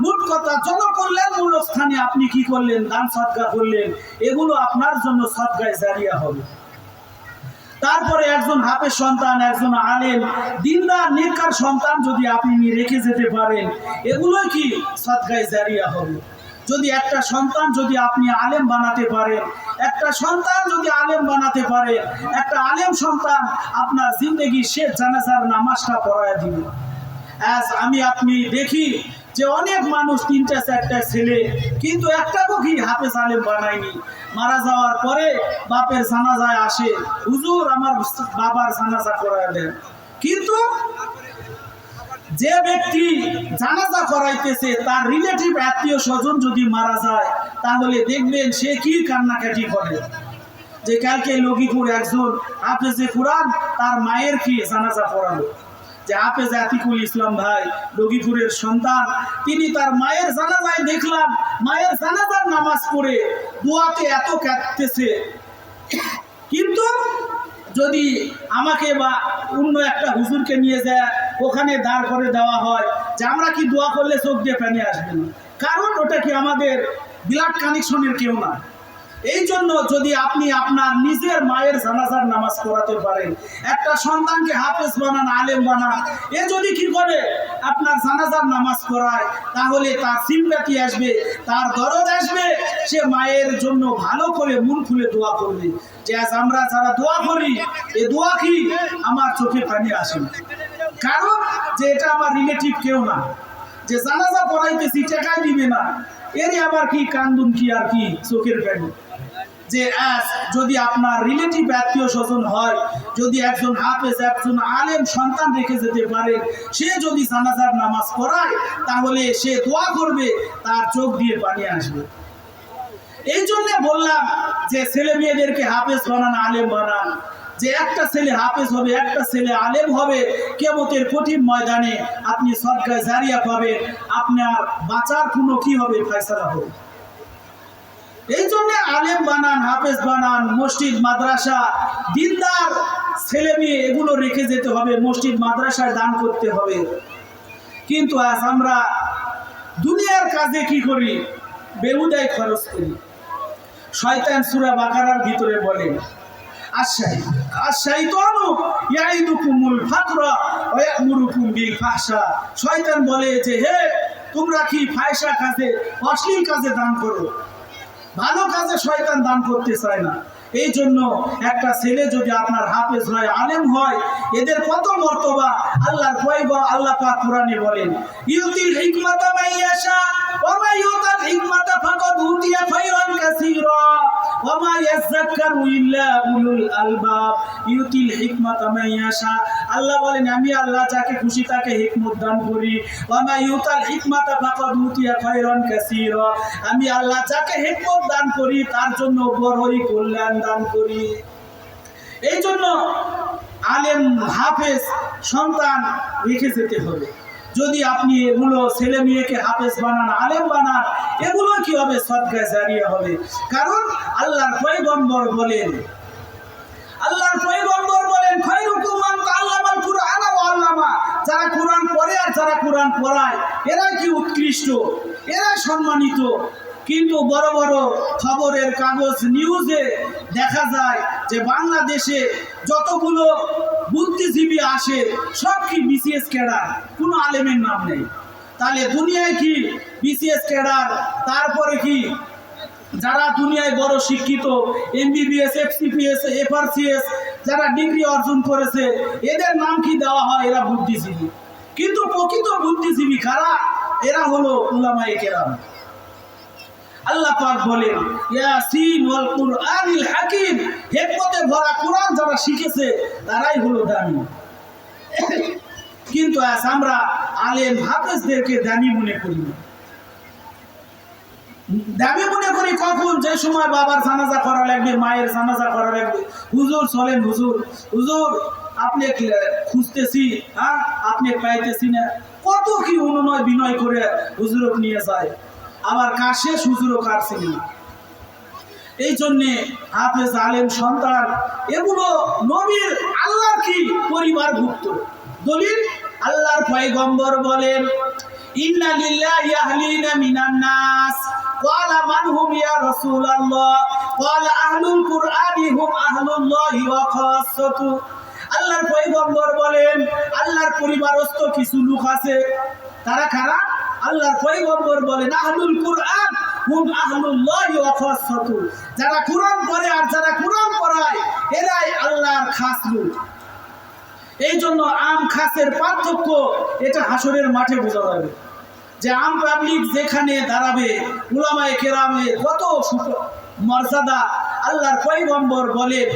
মোট কথা জনকল্যাণমূলক স্থানে আপনি কি করলেন, দান সদকা করলেন, এগুলো আপনার জন্য সদকায়ে জারিয়া হবে। তারপরে একজন হাফেজ সন্তান, একজন আলেম দিনদার নেককার সন্তান যদি আপনি রেখে যেতে পারেন, এগুলোই কি সদকায়ে জারিয়া হবে। যদি একটা সন্তান যদি আপনি আলেম বানাতে পারেন, একটা সন্তান যদি আলেম বানাতে পারেন, একটা আলেম সন্তান আপনার জিন্দেগি শেষ জানাজার নামাজটা পড়ায় দিবে। আজ আমি আপনি দেখি যে অনেক মানুষ 3টা 4টা ছেলে, কিন্তু একটাকেও কি হাফেজ আলেম বানায়নি। মারা যাওয়ার পরে বাপের জানাজায় আসে, হুজুর আমার বাবার জানাজা করায় দেন। কিন্তু যে ব্যক্তি জানাজা করাইতেছে তার রিলেটিভ আত্মীয় স্বজন যদি মারা যায়, তাহলে দেখবেন সে কি কান্নাকাটি করে। যে কালকে লঘিপুর একজন হাফেজে কোরআন তার মায়ের কি জানাজা পড়ালো, যে হাফেজ আতিকুল ইসলাম ভাই লঘিপুরের সন্তান, তিনি তার মায়ের জানাজায় দেখলাম মায়ের জানাজার নামাজ পড়ে দোয়াতে এত কাঁদতেছে। কিন্তু যদি আমাকে বা অন্য একটা হুজুরকে নিয়ে যায় ওখানে দাঁড় করে দেওয়া হয় যে আমরা কি দোয়া করলে চোখ দিয়ে পানি আসবে না, কারণ ওটা কি আমাদের ব্লাড কানেকশনের কেউ না। এই জন্য যদি আপনি আপনার নিজের মায়ের জানাজার নামাজ পড়াতে পারেন, একটা সন্তানকে হাফেজ বানান, আলেম বানান, এ যদি কি করে আপনার জানাজার নামাজ পড়ায়, তাহলে তার সিম্পাথি আসবে, তার দরদ আসবে, সে মায়ের জন্য ভালো করে মন খুলে দোয়া করবে। যে আজ আমরা যারা দোয়া করি, এ দোয়া কি আমার চোখে পানি আসে, কারণ যে এটা আমার রিলেটিভ কেউ না, যে জানাজা পড়াইতেছি টাকাই দিবে না, এরই আবার কি কান্দুন কি আর কি চোখের পানি। যে যদি আপনার রিলেটিভ আত্মীয় স্বজন হয়, যদি একজন হাফেজ একজন আলেম সন্তান রেখে যেতে পারে, সে যদি জানাজার নামাজ পড়ায়, তাহলে সে দোয়া করবে, তার চোখ দিয়ে পানি আসবে। এই জন্য বললাম যে ছেলে মেয়েদেরকে হাফেজ বানান, আলেম বানান। যে একটা ছেলে হাফেজ হবে, একটা ছেলে আলেম হবে, কিয়ামতের কঠিন ময়দানে আপনি সদকায়ে জারিয়া পাবেন, আপনার বাঁচার কোনো কি হবে, ফয়সালা হবে। এই জন্য আলেম বানান, হাফেজ বানান, মসজিদ মাদ্রাসা, দিনদার ছেলে মেয়ে এগুলো রেখে যেতে হবে, মসজিদ মাদ্রাসায় দান করতে হবে। কিন্তু আজ আমরা দুনিয়ার কাজে কি করি, বেহুদায় খরচ করি। শয়তান সূরা বাকারার ভিতরে বলে, আশ-শাইতানু ইয়াইদুকুমুল ফাকরা ওয়া ইয়া'মুরুকুম বিল ফাহশা। শয়তান বলে যে হে তোমরা কি ফাহশা কাজে, অশ্লীল কাজে দান করো, ভালো কাজে শয়তান দান করতে চায় না। এই জন্য একটা ছেলে যদি আপনার হাফেজ হয়, আলেম হয়, এদের কত মর্তবা আল্লাহর পয়গম্বর আল্লাহ পাক কোরআনে বলেন, ইউতিল হিকমাতা মাইয়াশা ওয়া মা ইউতাল হিকমাতা ফাকাদ উতিয়া খায়রান কাসীরা ওয়া মা ইয়াযাক্কারু ইল্লা উলুল আলবাব। ইউতিল হিকমাতা মাইয়াশা, আল্লাহ বলেন আমি আল্লাহ যাকে খুশি তাকে হিকমত দান করি। ওয়া মা ইউতাল হিকমাতা ফাকাদ উতিয়া খায়রান কাসীরা, আমি আল্লাহ যাকে হিকমত দান করি তার জন্য বড়ই কল্যাণ দান করি। এই জন্য আলেম হাফেজ সন্তান রেখে যেতে হবে। যদি আপনি এগুলো ছেলে মেয়েকে হাফেজ বানান, আলেম বানান, এগুলো কি হবে, সদকায়ে জারিয়া হবে। কারণ আল্লাহর পয়গম্বর বলেন, খায়রুকুম মান তাআল্লামাল কুরআনা ওয়া আল্লামা, যারা কোরআন পড়ে আর যারা কোরআন পড়ায়, এরা কি উৎকৃষ্ট, এরা সম্মানিত। কিন্তু বড় বড় খবরের কাগজ নিউজে দেখা যায় যে বাংলাদেশে যতগুলো বুদ্ধিজীবী আসে সব কি বিসিএস ক্যাডার, কোনো আলেমের নাম নেই। তাহলে দুনিয়ায় কি বিসিএস ক্যাডার, তারপরে কি যারা দুনিয়ায় বড় শিক্ষিত এমবিবিএস, এফসিপিএস, এফআরসিএস যারা ডিগ্রি অর্জন করেছে, এদের নাম কি দেওয়া হয়, এরা বুদ্ধিজীবী। কিন্তু প্রকৃত বুদ্ধিজীবী কারা, এরা হলো উলামায়ে কেরাম। আল্লাহ পাক বলেন ইয়াসিন ওয়াল কুরআনিল হাকিম, হিকমতে ভরা কোরআন যারা শিখেছে তারাই হলো দামি। কিন্তু আজ আমরা আলেম হাফেজদেরকে দামি মনে করি না। দাবি মনে করি কখন যে সময় বাবার জানাজা করা লাগবে, মায়ের জানাজা করা লাগবে, হুজুর চলেন, হুজুর হুজুর আপনি খুঁজতেছি, হ্যাঁ আপনি পাইতেছি না, কত কি অনুনয় বিনয় করে হুজুরক নিয়ে যায়, আবার কার শেষ হুজুরও কাটছে না। এই জন্যে হাফেজ আলেম সন্তান এগুলো নবীর আল্লাহর কি পরিবারভুক্ত। দলিল আল্লাহর পয়গম্বর বলেন, ইন্না লিল্লাহি আহলিনা মিনান নাস ক্বালা মান হুম ইয়া রাসূলুল্লাহ ক্বালা আহলুল কুরআনি হুম আহলুল্লাহি ওয়া খাসাতু। আল্লাহর পয়গম্বর বলেন আল্লাহর পরিবারস্থ কিছু লোক আছে, তারা কারা? আল্লাহর পয়গম্বর বলেন আহলুল কুরআন হুম আহলুল্লাহি ওয়া খাসাতু, যারা কুরআন পড়ে আর যারা কুরআন পড়ায় এরাই আল্লাহর খাস লোক। এই জন্য আম খাসের পার্থক্য এটা হাসরের মাঠে বোঝা যাবে, যে আম পাবলিক যেখানে দাঁড়াবে উলামায়ে কেরামের কত মর্যাদা। আল্লাহর পয়গম্বর বলেন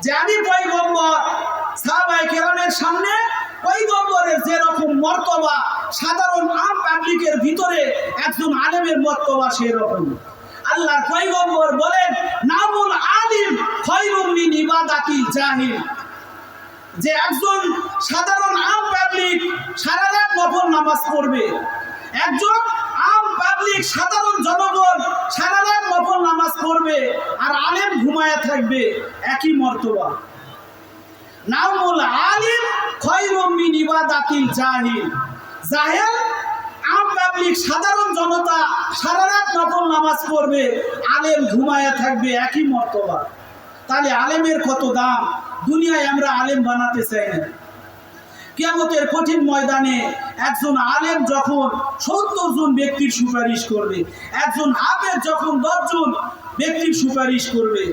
যে আমি পয়গম্বর, সাহাবায়ে কেরামের সামনে পয়গম্বরের যেরকম মর্তবা সাধারণ আম পাবলিকের ভিতরে একজন আলেমের মর্তবা সেরকম। আল্লাহর পয়গম্বর বলেন নামুল আলিম খায়রুম মিন ইবাদাতিল জাহিল, যে একজন সাধারণ আম পাবলিক সারা রাত নফল নামাজ পড়বে, একজন আম পাবলিক সাধারণ জনগণ সারা রাত নফল নামাজ পড়বে আর আলেম ঘুমায়া থাকবে, একই মর্তবা। নামুল আলিম খায়রুম মিন ইবাদাতিল জাহিল, জাহেল আম পাবলিক সাধারণ জনতা সারা রাত নফল নামাজ পড়বে, আলেম ঘুমায়া থাকবে, একই মর্তবা। তাহলে আলেমের কত দাম। দুনিয়ায় আমরা আলেম বানাতে চাই না, কিয়ামতের কঠিন ময়দানে একজন আলেম যখন 70 জন ব্যক্তির সুপারিশ করবে, একজন হাফেজ যখন 10 জন ব্যক্তির সুপারিশ করবে,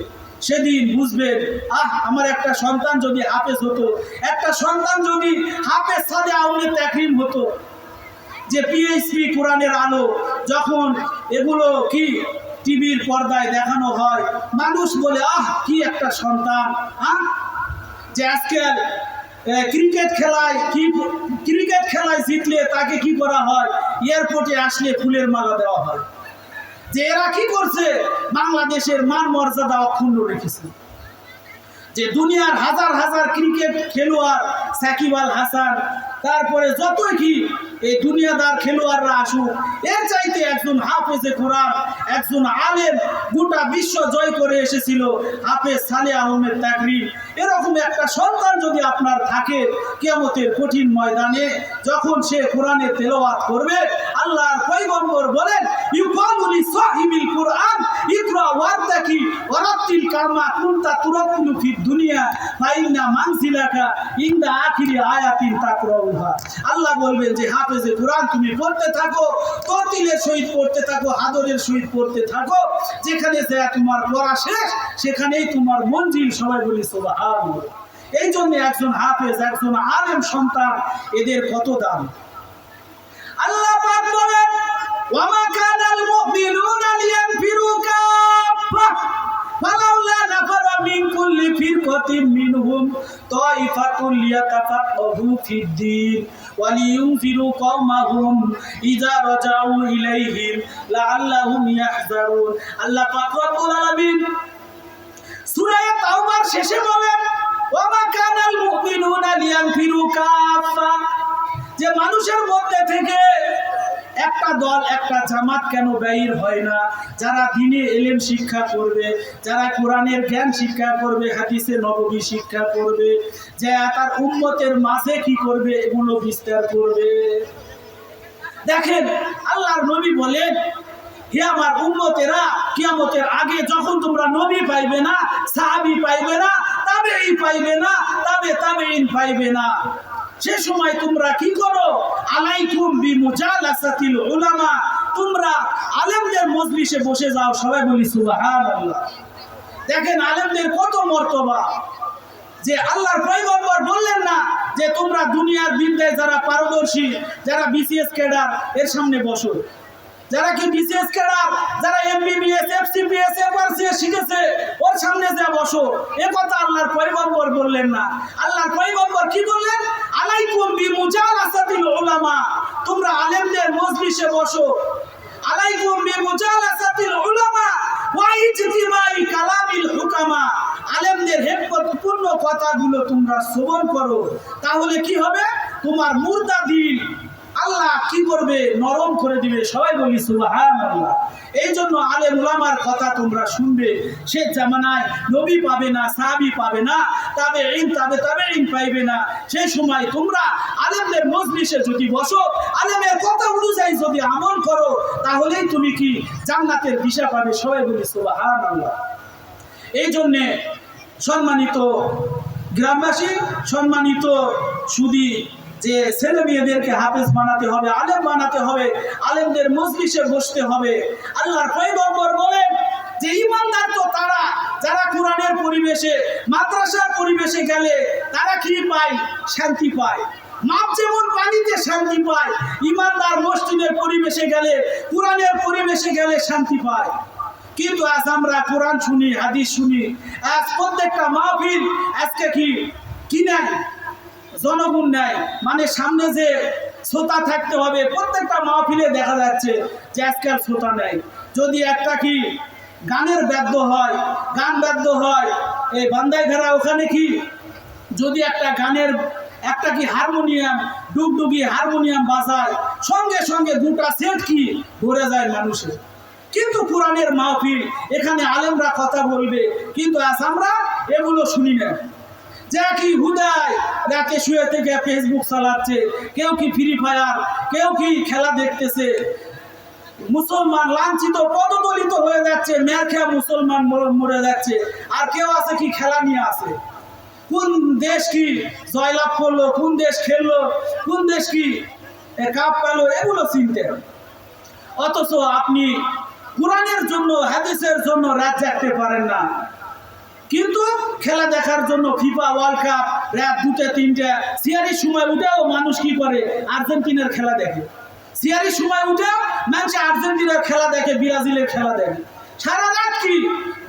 সেদিন বুঝবেন আমার একটা সন্তান যদি হাফেজ হতো, একটা সন্তান যদি হাফেজ সাদে আউলে তাকরিম হতো। যে পিএইচপি কোরআনের আলো যখন এগুলো কি টিভির পর্দায় দেখানো হয়, মানুষ বলে কি একটা সন্তান। যে আজকাল ক্রিকেট খেলায় জিতলে তাকে কি করা হয়, এয়ারপোর্টে আসলে ফুলের মালা দেওয়া হয়। যে এরা কি করছে, বাংলাদেশের মান মর্যাদা অক্ষুণ্ণ রেখেছে। যে দুনিয়ার হাজার হাজার ক্রিকেট খেলোয়াড়, সাকিব আল হাসান, তারপরে যতই কি এই দুনিয়াদার খেলোয়াড়রা আসুক, এর চাইতে একজন হাফেজে কোরআন, একজন আলেম গোটা বিশ্ব জয় করে এসেছিল, হাফেজ সালেহ আহমেদ তাকরিম। এরকম একটা সন্তান যদি আপনার থাকে, কিয়ামতের কঠিন ময়দানে যখন সে কোরআনের তেলাওয়াত করবে, আল্লাহর পয়গম্বর বলেন ইউকালু লিসাহিবিল কুরআন ইকরা ওয়ারতাকি ওয়ারাতিল কামা কুনতা তুরাতিলু ফিদ দুনিয়া ফাইন্না মানজিলাকা ইনদা আখিরি আয়াতিন তাকরাউহা। আল্লাহ বলবেন যে হাফেজে কোরআন তুমি পড়তে থাকো, তরতিলের সহিত পড়তে থাকো, আদরের সহিত পড়তে থাকো, যেখানে যা তোমার পড়া শেষ সেখানেই তোমার মঞ্জিল। সবাই বলি সুবহানাল্লাহ। এই জন্য একজন হাফেজ, একজন আলেম সন্তান, এদের কত দাম। আল্লাহ পাক বলেন ওয়ামা কানাল মুমিনুনা লিয়ানফিরু কাফা ফালাউলা নাফারা মিন কুল্লি ফিরকাতিন মিনহুম তাইফাতুল লিয়াতাফাক্কাহু ফিদ-দীন ওয়া লিয়ুনযিরু কওমাহুম ইযা রাজাউ ইলাইহিম লাআল্লাহুম ইয়াহযারুন। আল্লাহ পাক রব্বুল আলামিন সূরা তাওবার শেষে বলেন ওয়ামা কানাল মুমিনুনা লিয়ানফিরু কাফা, যে মানুষের মধ্যে থেকে একটা দল, একটা জামাত কেন বাইর হয় না, যারা দ্বীনে ইলম শিক্ষা করবে, যারা কোরআনের জ্ঞান শিক্ষা করবে, হাদিসে নববী শিক্ষা করবে, যে তার উম্মতের মাঝে কি করবে, এগুলো বিস্তার করবে। দেখেন আল্লাহর নবী বলেন হে আমার উম্মতেরা, কিয়ামতের আগে যখন তোমরা নবী পাইবে না, সাহাবী পাইবে না, তাবেঈ পাইবে না, তাবেঈন পাইবে না, সে সময় তোমরা কি করো, আলাইকুম বিমুজালাসাতিল উলামা, তোমরা আলেমদের মজলিসে বসে যাও। সবাই বলি সুবহানাল্লাহ। দেখেন আলেমদের কত মর্তবা। যে আল্লাহর পয়গম্বর বললেন না যে তোমরা দুনিয়ার বিদ্যায় যারা পারদর্শী, যারা বিসিএস ক্যাডার, এর সামনে বসো। যারা কি বিসিএস ক্যাডার, যারা এমবিবিএস, এফসিপিএস, এফআরসিএস শিখেছে, ওর সামনে যা বসো, এ কথা আল্লাহর পয়গম্বর বললেন না। আল্লাহর পয়গম্বর কি বললেন, আলাইকুম বিমুজালাসাতিল উলামা, তোমরা আলেমদের মজলিসে বসো। আলাইকুম বিমুজালাসাতিল উলামা ওয়া ইজতিমাই কালামিল হুকামা। আলেমদের হিকমতপূর্ণ কথাগুলো তোমরা শ্রবণ করো, তাহলে কি হবে? তোমার মুর্দা দিল আল্লাহ কি করবে? নরম করে দিবে। সবাই বলি সুবহানাল্লাহ। এই জন্য আলেম উলামার কথা তোমরা শুনবে। সে জামানায় নবী পাবে না, সাহাবী পাবে না, তাবেঈন পাইবে না। সেই সময় তোমরা আলেমদের মজলিসে যদি বসো, আলেমের কথা অনুযায়ী যদি আমল করো, তাহলেই তুমি কি জান্নাতের দিশা পাবে। সবাই বলি সুবহানাল্লাহ। এই জন্যে সম্মানিত গ্রামবাসী, সম্মানিত সুদী, যে ছেলে মেয়েদেরকে হাফেজ বানাতে হবে, আলেম বানাতে হবে, আলেমদের মজলিসে বসতে হবে। আল্লাহর পয়গম্বর বলেন যে ঈমানদার তো তারা যারা কোরআনের পরিবেশে, মাদ্রাসার পরিবেশে গেলে তারা কি পায়? শান্তি পায়। মাপ যেমন পানিতে শান্তি পায়, ঈমানদার মসজিদের পরিবেশে গেলে, কোরআনের পরিবেশে গেলে শান্তি পায়। কিন্তু আজ আমরা কোরআন শুনি, হাদিস শুনি, আজ প্রত্যেকটা মাহফিল আজকে কি নাই? জনগণ নাই। মানে সামনে যে শ্রোতা থাকতে হবে, প্রত্যেকটা মাহফিলে দেখা যাচ্ছে যে আজকাল শ্রোতা নেই। যদি একটা কি গানের বাদ্য হয়, গান বাদ্য হয়, এই বান্দাইঘারা ওখানে কি যদি একটা গানের একটা কি হারমোনিয়াম, ডুগডুগি হারমোনিয়াম বাজায়, সঙ্গে সঙ্গে দুটা সেট কি ভরে যায় মানুষের। কিন্তু কোরআনের মাহফিল, এখানে আলেমরা কথা বলবে, কিন্তু আজ আমরা এগুলো শুনি না। যা কি হুদায় রাতে শুয়ে থেকে ফেসবুক চালাচ্ছে, কেউ কি ফ্রি ফায়ার, কেউ কি খেলা দেখতেছে। মুসলমান লাঞ্ছিত, পদদলিত হয়ে যাচ্ছে, মেয়ের খেয়া মুসলমান মরে যাচ্ছে। আর কেউ আছে কি খেলা নিয়ে আছে, কোন দেশ কি জয়লাভ করলো, কোন দেশ খেললো, কোন দেশ কি কাপ পেলো, এগুলো চিনতে। অথচ আপনি কোরআনের জন্য, হাদিসের জন্য রাত জাগতে পারেন না, কিন্তু খেলা দেখার জন্য ফিফা ওয়ার্ল্ড কাপ রাত 2টা 3টা সিয়ারির সময় উঠেও মানুষ কি করে? আর্জেন্টিনার খেলা দেখে। সিয়ারির সময় উঠেও মানুষ আর্জেন্টিনার খেলা দেখে, ব্রাজিলের খেলা দেখে। সারা রাত কি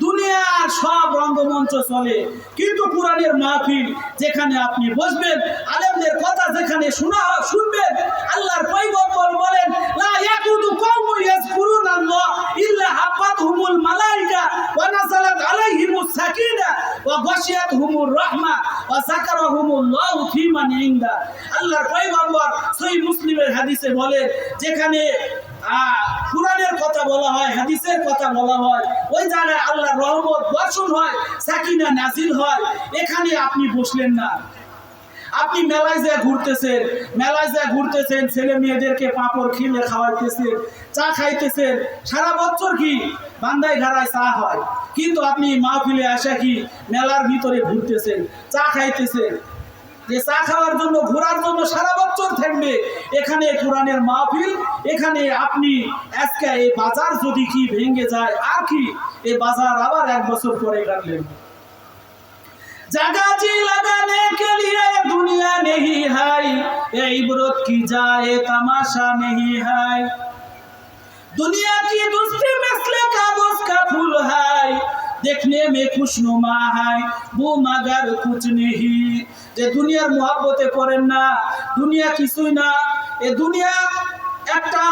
দুনিয়ার সব রঙ্গমঞ্চ চলে, কিন্তু কোরআনের মাহফিল যেখানে আপনি বসবেন, আলেমদের কথা যেখানে শুনবেন, আল্লাহর পয়গম্বর বলেন লা ইয়াকুদু কওমুন ইয়াযকুরুনাল্লাহ ইল্লা হাফাতহুমুল মালায়েকা ওয়া নাযালাত আলাইহিমুস সাকিনা ওয়া গাশিয়াতহুমুর রাহমা ওয়া যাকারাহুমুল্লাহু ফী মান ইনদা। আল্লাহর পয়গম্বর সহিহ মুসলিমের হাদিসে বলেন, যেখানে কোরআনের কথা বলা হয়, হাদিসের কথা বলা হয়, ওই জায়গায় আল্লাহর রহমত বর্ষণ হয়, সাকিনা নাজিল হয়। এখানে আপনি বসলেন না, আপনি মেলায় যা ঘুরতেছেন, ছেলে মেয়েদেরকে পাঁপড় খিলে খাওয়াইতেছেন, চা খাইতেছেন। সারা বছর কি বান্দাইঘারায় চা হয়, কিন্তু আপনি মাহফিলে আসা কি মেলার ভিতরে ঘুরতেছেন, চা খাইতেছেন। যে চা খাওয়ার জন্য, ঘোরার জন্য সারা বছর থাকবে। এখানে কোরআনের মাহফিল, এখানে আপনি আজকে এই বাজার যদি কি ভেঙে যায়, আর কি এই বাজার আবার 1 বছর পরে কাটলেন। जगह जी लगाने के लिए दुनिया नहीं है, ये इबरत की जाए तमाशा नहीं है। दुनिया की दूसरी मिसल कागज का फूल है, देखने में खुशनुमा है वो मगर कुछ नहीं। যে দুনিয়ার মোহাব্বতে করেন না, দুনিয়া কিছুই না। এ দুনিয়া একটা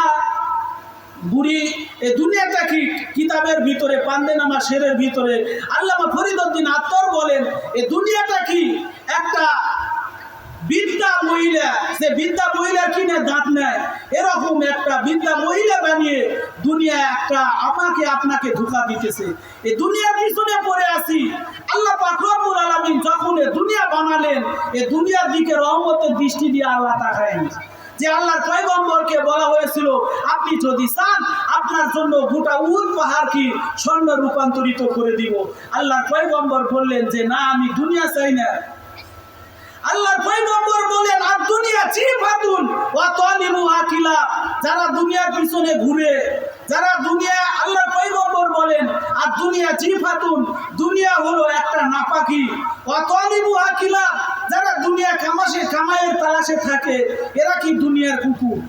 বুড়ি, এই দুনিয়াটা কি কিতাবের ভিতরে, পান্দেনামা শেরের ভিতরে আল্লামা ফরিদউদ্দিন আত্তর বলেন, এই দুনিয়াটা কি একটা বৃদ্ধা মহিলা, সে বৃদ্ধা মহিলা কিনে দাঁত নেয়, এরকম একটা বৃদ্ধা মহিলা বানিয়ে দুনিয়া একটা আমাকে আপনাকে ধোঁকা দিতেছে। এই দুনিয়ার পিছনে পড়ে আছি। আল্লাহ পাক রব্বুল আলামিন যখন এই দুনিয়া বানালেন, এই দুনিয়ার দিকে রহমতের দৃষ্টি দিয়ে আল্লাহ তাকায়নি। যে আল্লাহর পয়গম্বরকে বলা হয়েছিল, আপনি যদি চান আপনার জন্য গোটা উট পাহাড় কি স্বর্ণ রূপান্তরিত করে দিব। আল্লাহর পয়গম্বর বললেন যে না, আমি দুনিয়া চাই না। আল্লাহর পয়গম্বর বলেন আর দুনিয়া জিফাতুন ওয়া তালিবুহা কিলাব, যারা দুনিয়ার পিছনে ঘুরে, যারা দুনিয়া, আল্লাহর পয়গম্বর বলেন আর দুনিয়া জিফাতুন, দুনিয়া হলো একটা নাপাকি, ওয়া তালিবুহা কিলাব, যারা দুনিয়া কামাইয়ের তালাশে থাকে, এরা কি দুনিয়ার কুকুর।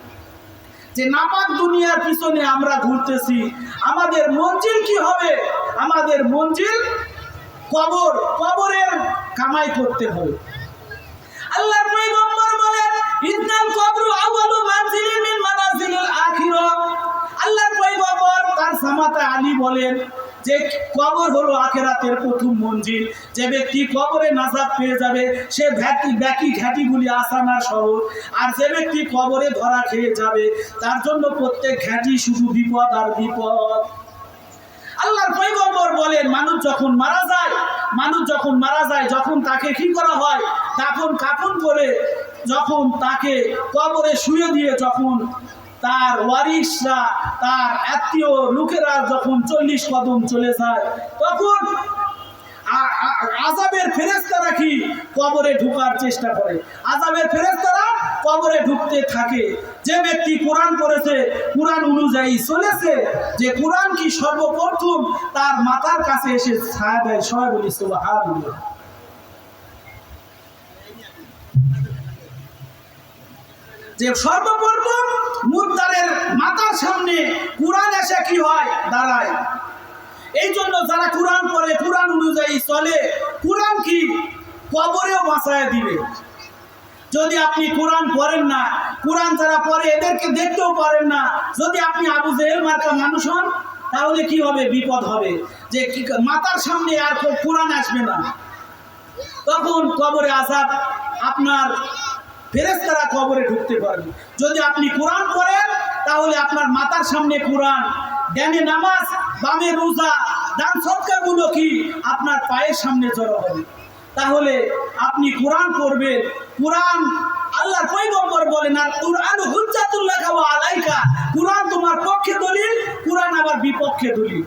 যে নাপাক দুনিয়ার পিছনে আমরা ঘুরতেছি, আমাদের মঞ্জিল কি হবে? আমাদের মঞ্জিল কবর, কবরের কামাই করতে হবে। আল্লাহর পয়গম্বর বলেন ইন্নাল কবরু আউয়ালু মানজিলিন মিন মানাজিলিল আখিরাহ। আল্লাহর বলেন যে কবর হলো আখিরাতের প্রথম মঞ্জিল। যে ব্যক্তি কবরে নাজাত পেয়ে যাবে সে বাকি ঘাটিগুলি আসানা সহজ, আর যে ব্যক্তি কবরে ধরা খেয়ে যাবে তার জন্য প্রত্যেক ঘাটি শুধু বিপদ আর বিপদ। আল্লাহর পয়গম্বর বলেন মানুষ যখন মারা যায় যখন তাকে কি করা হয়, কাফন করে যখন তাকে কবরে শুয়ে দিয়ে যখন তার ওয়ারিসরা তার আত্মীয় লোকেরা যখন 40 কদম চলে যায় তখন আযাবের ফেরেশতারা কি কবরে ঢোকার চেষ্টা করে, আযাবের ফেরেশতারা কবরে ঢুকতে থাকে। যে ব্যক্তি কোরআন পড়েছে, কোরআন অনুযায়ী চলেছে, যে কোরআন কি সর্বপ্রথম তার মাথার কাছে এসে ছায়া দেয়। সবাই বলি সুবহানাল্লাহ। যে সর্বপ্রথম মুদ্দারের মাথার সামনে কোরআন এসে কি হয়, দাঁড়ায়। এই জন্য যারা কোরআন পড়ে, কোরআন অনুযায়ী চলে, কোরআন কি কবরেও বাঁচায় দিবে। যদি আপনি কোরআন পড়েন না, কোরআন যারা পড়ে এদেরকে দেখতেও পারেন না, যদি আপনি আবু জেহেল মার্কা মানুষ হন তাহলে কি হবে, বিপদ হবে। যে মাথার সামনে আর কোরআন আসবে না, তখন কবরে আযাব, আপনার ফেরেশতারা কবরে ঢুকতে পারবে। যদি আপনি কোরআন পড়েন তাহলে আপনার মাথার সামনে কোরআন, ডানে নামাজ, বামে রোজা, দান সদকাগুলো কি আপনার পায়ের সামনে জড়ো হবে। তাহলে আপনি কোরআন পড়বেন। কোরআন আল্লাহর পয়গম্বর বলেন আর কুরআন হুজ্জাতুল লাকা ওয়া আলাইকা, কোরআন তোমার পক্ষে দলিল, কোরআন আবার বিপক্ষে দলিল।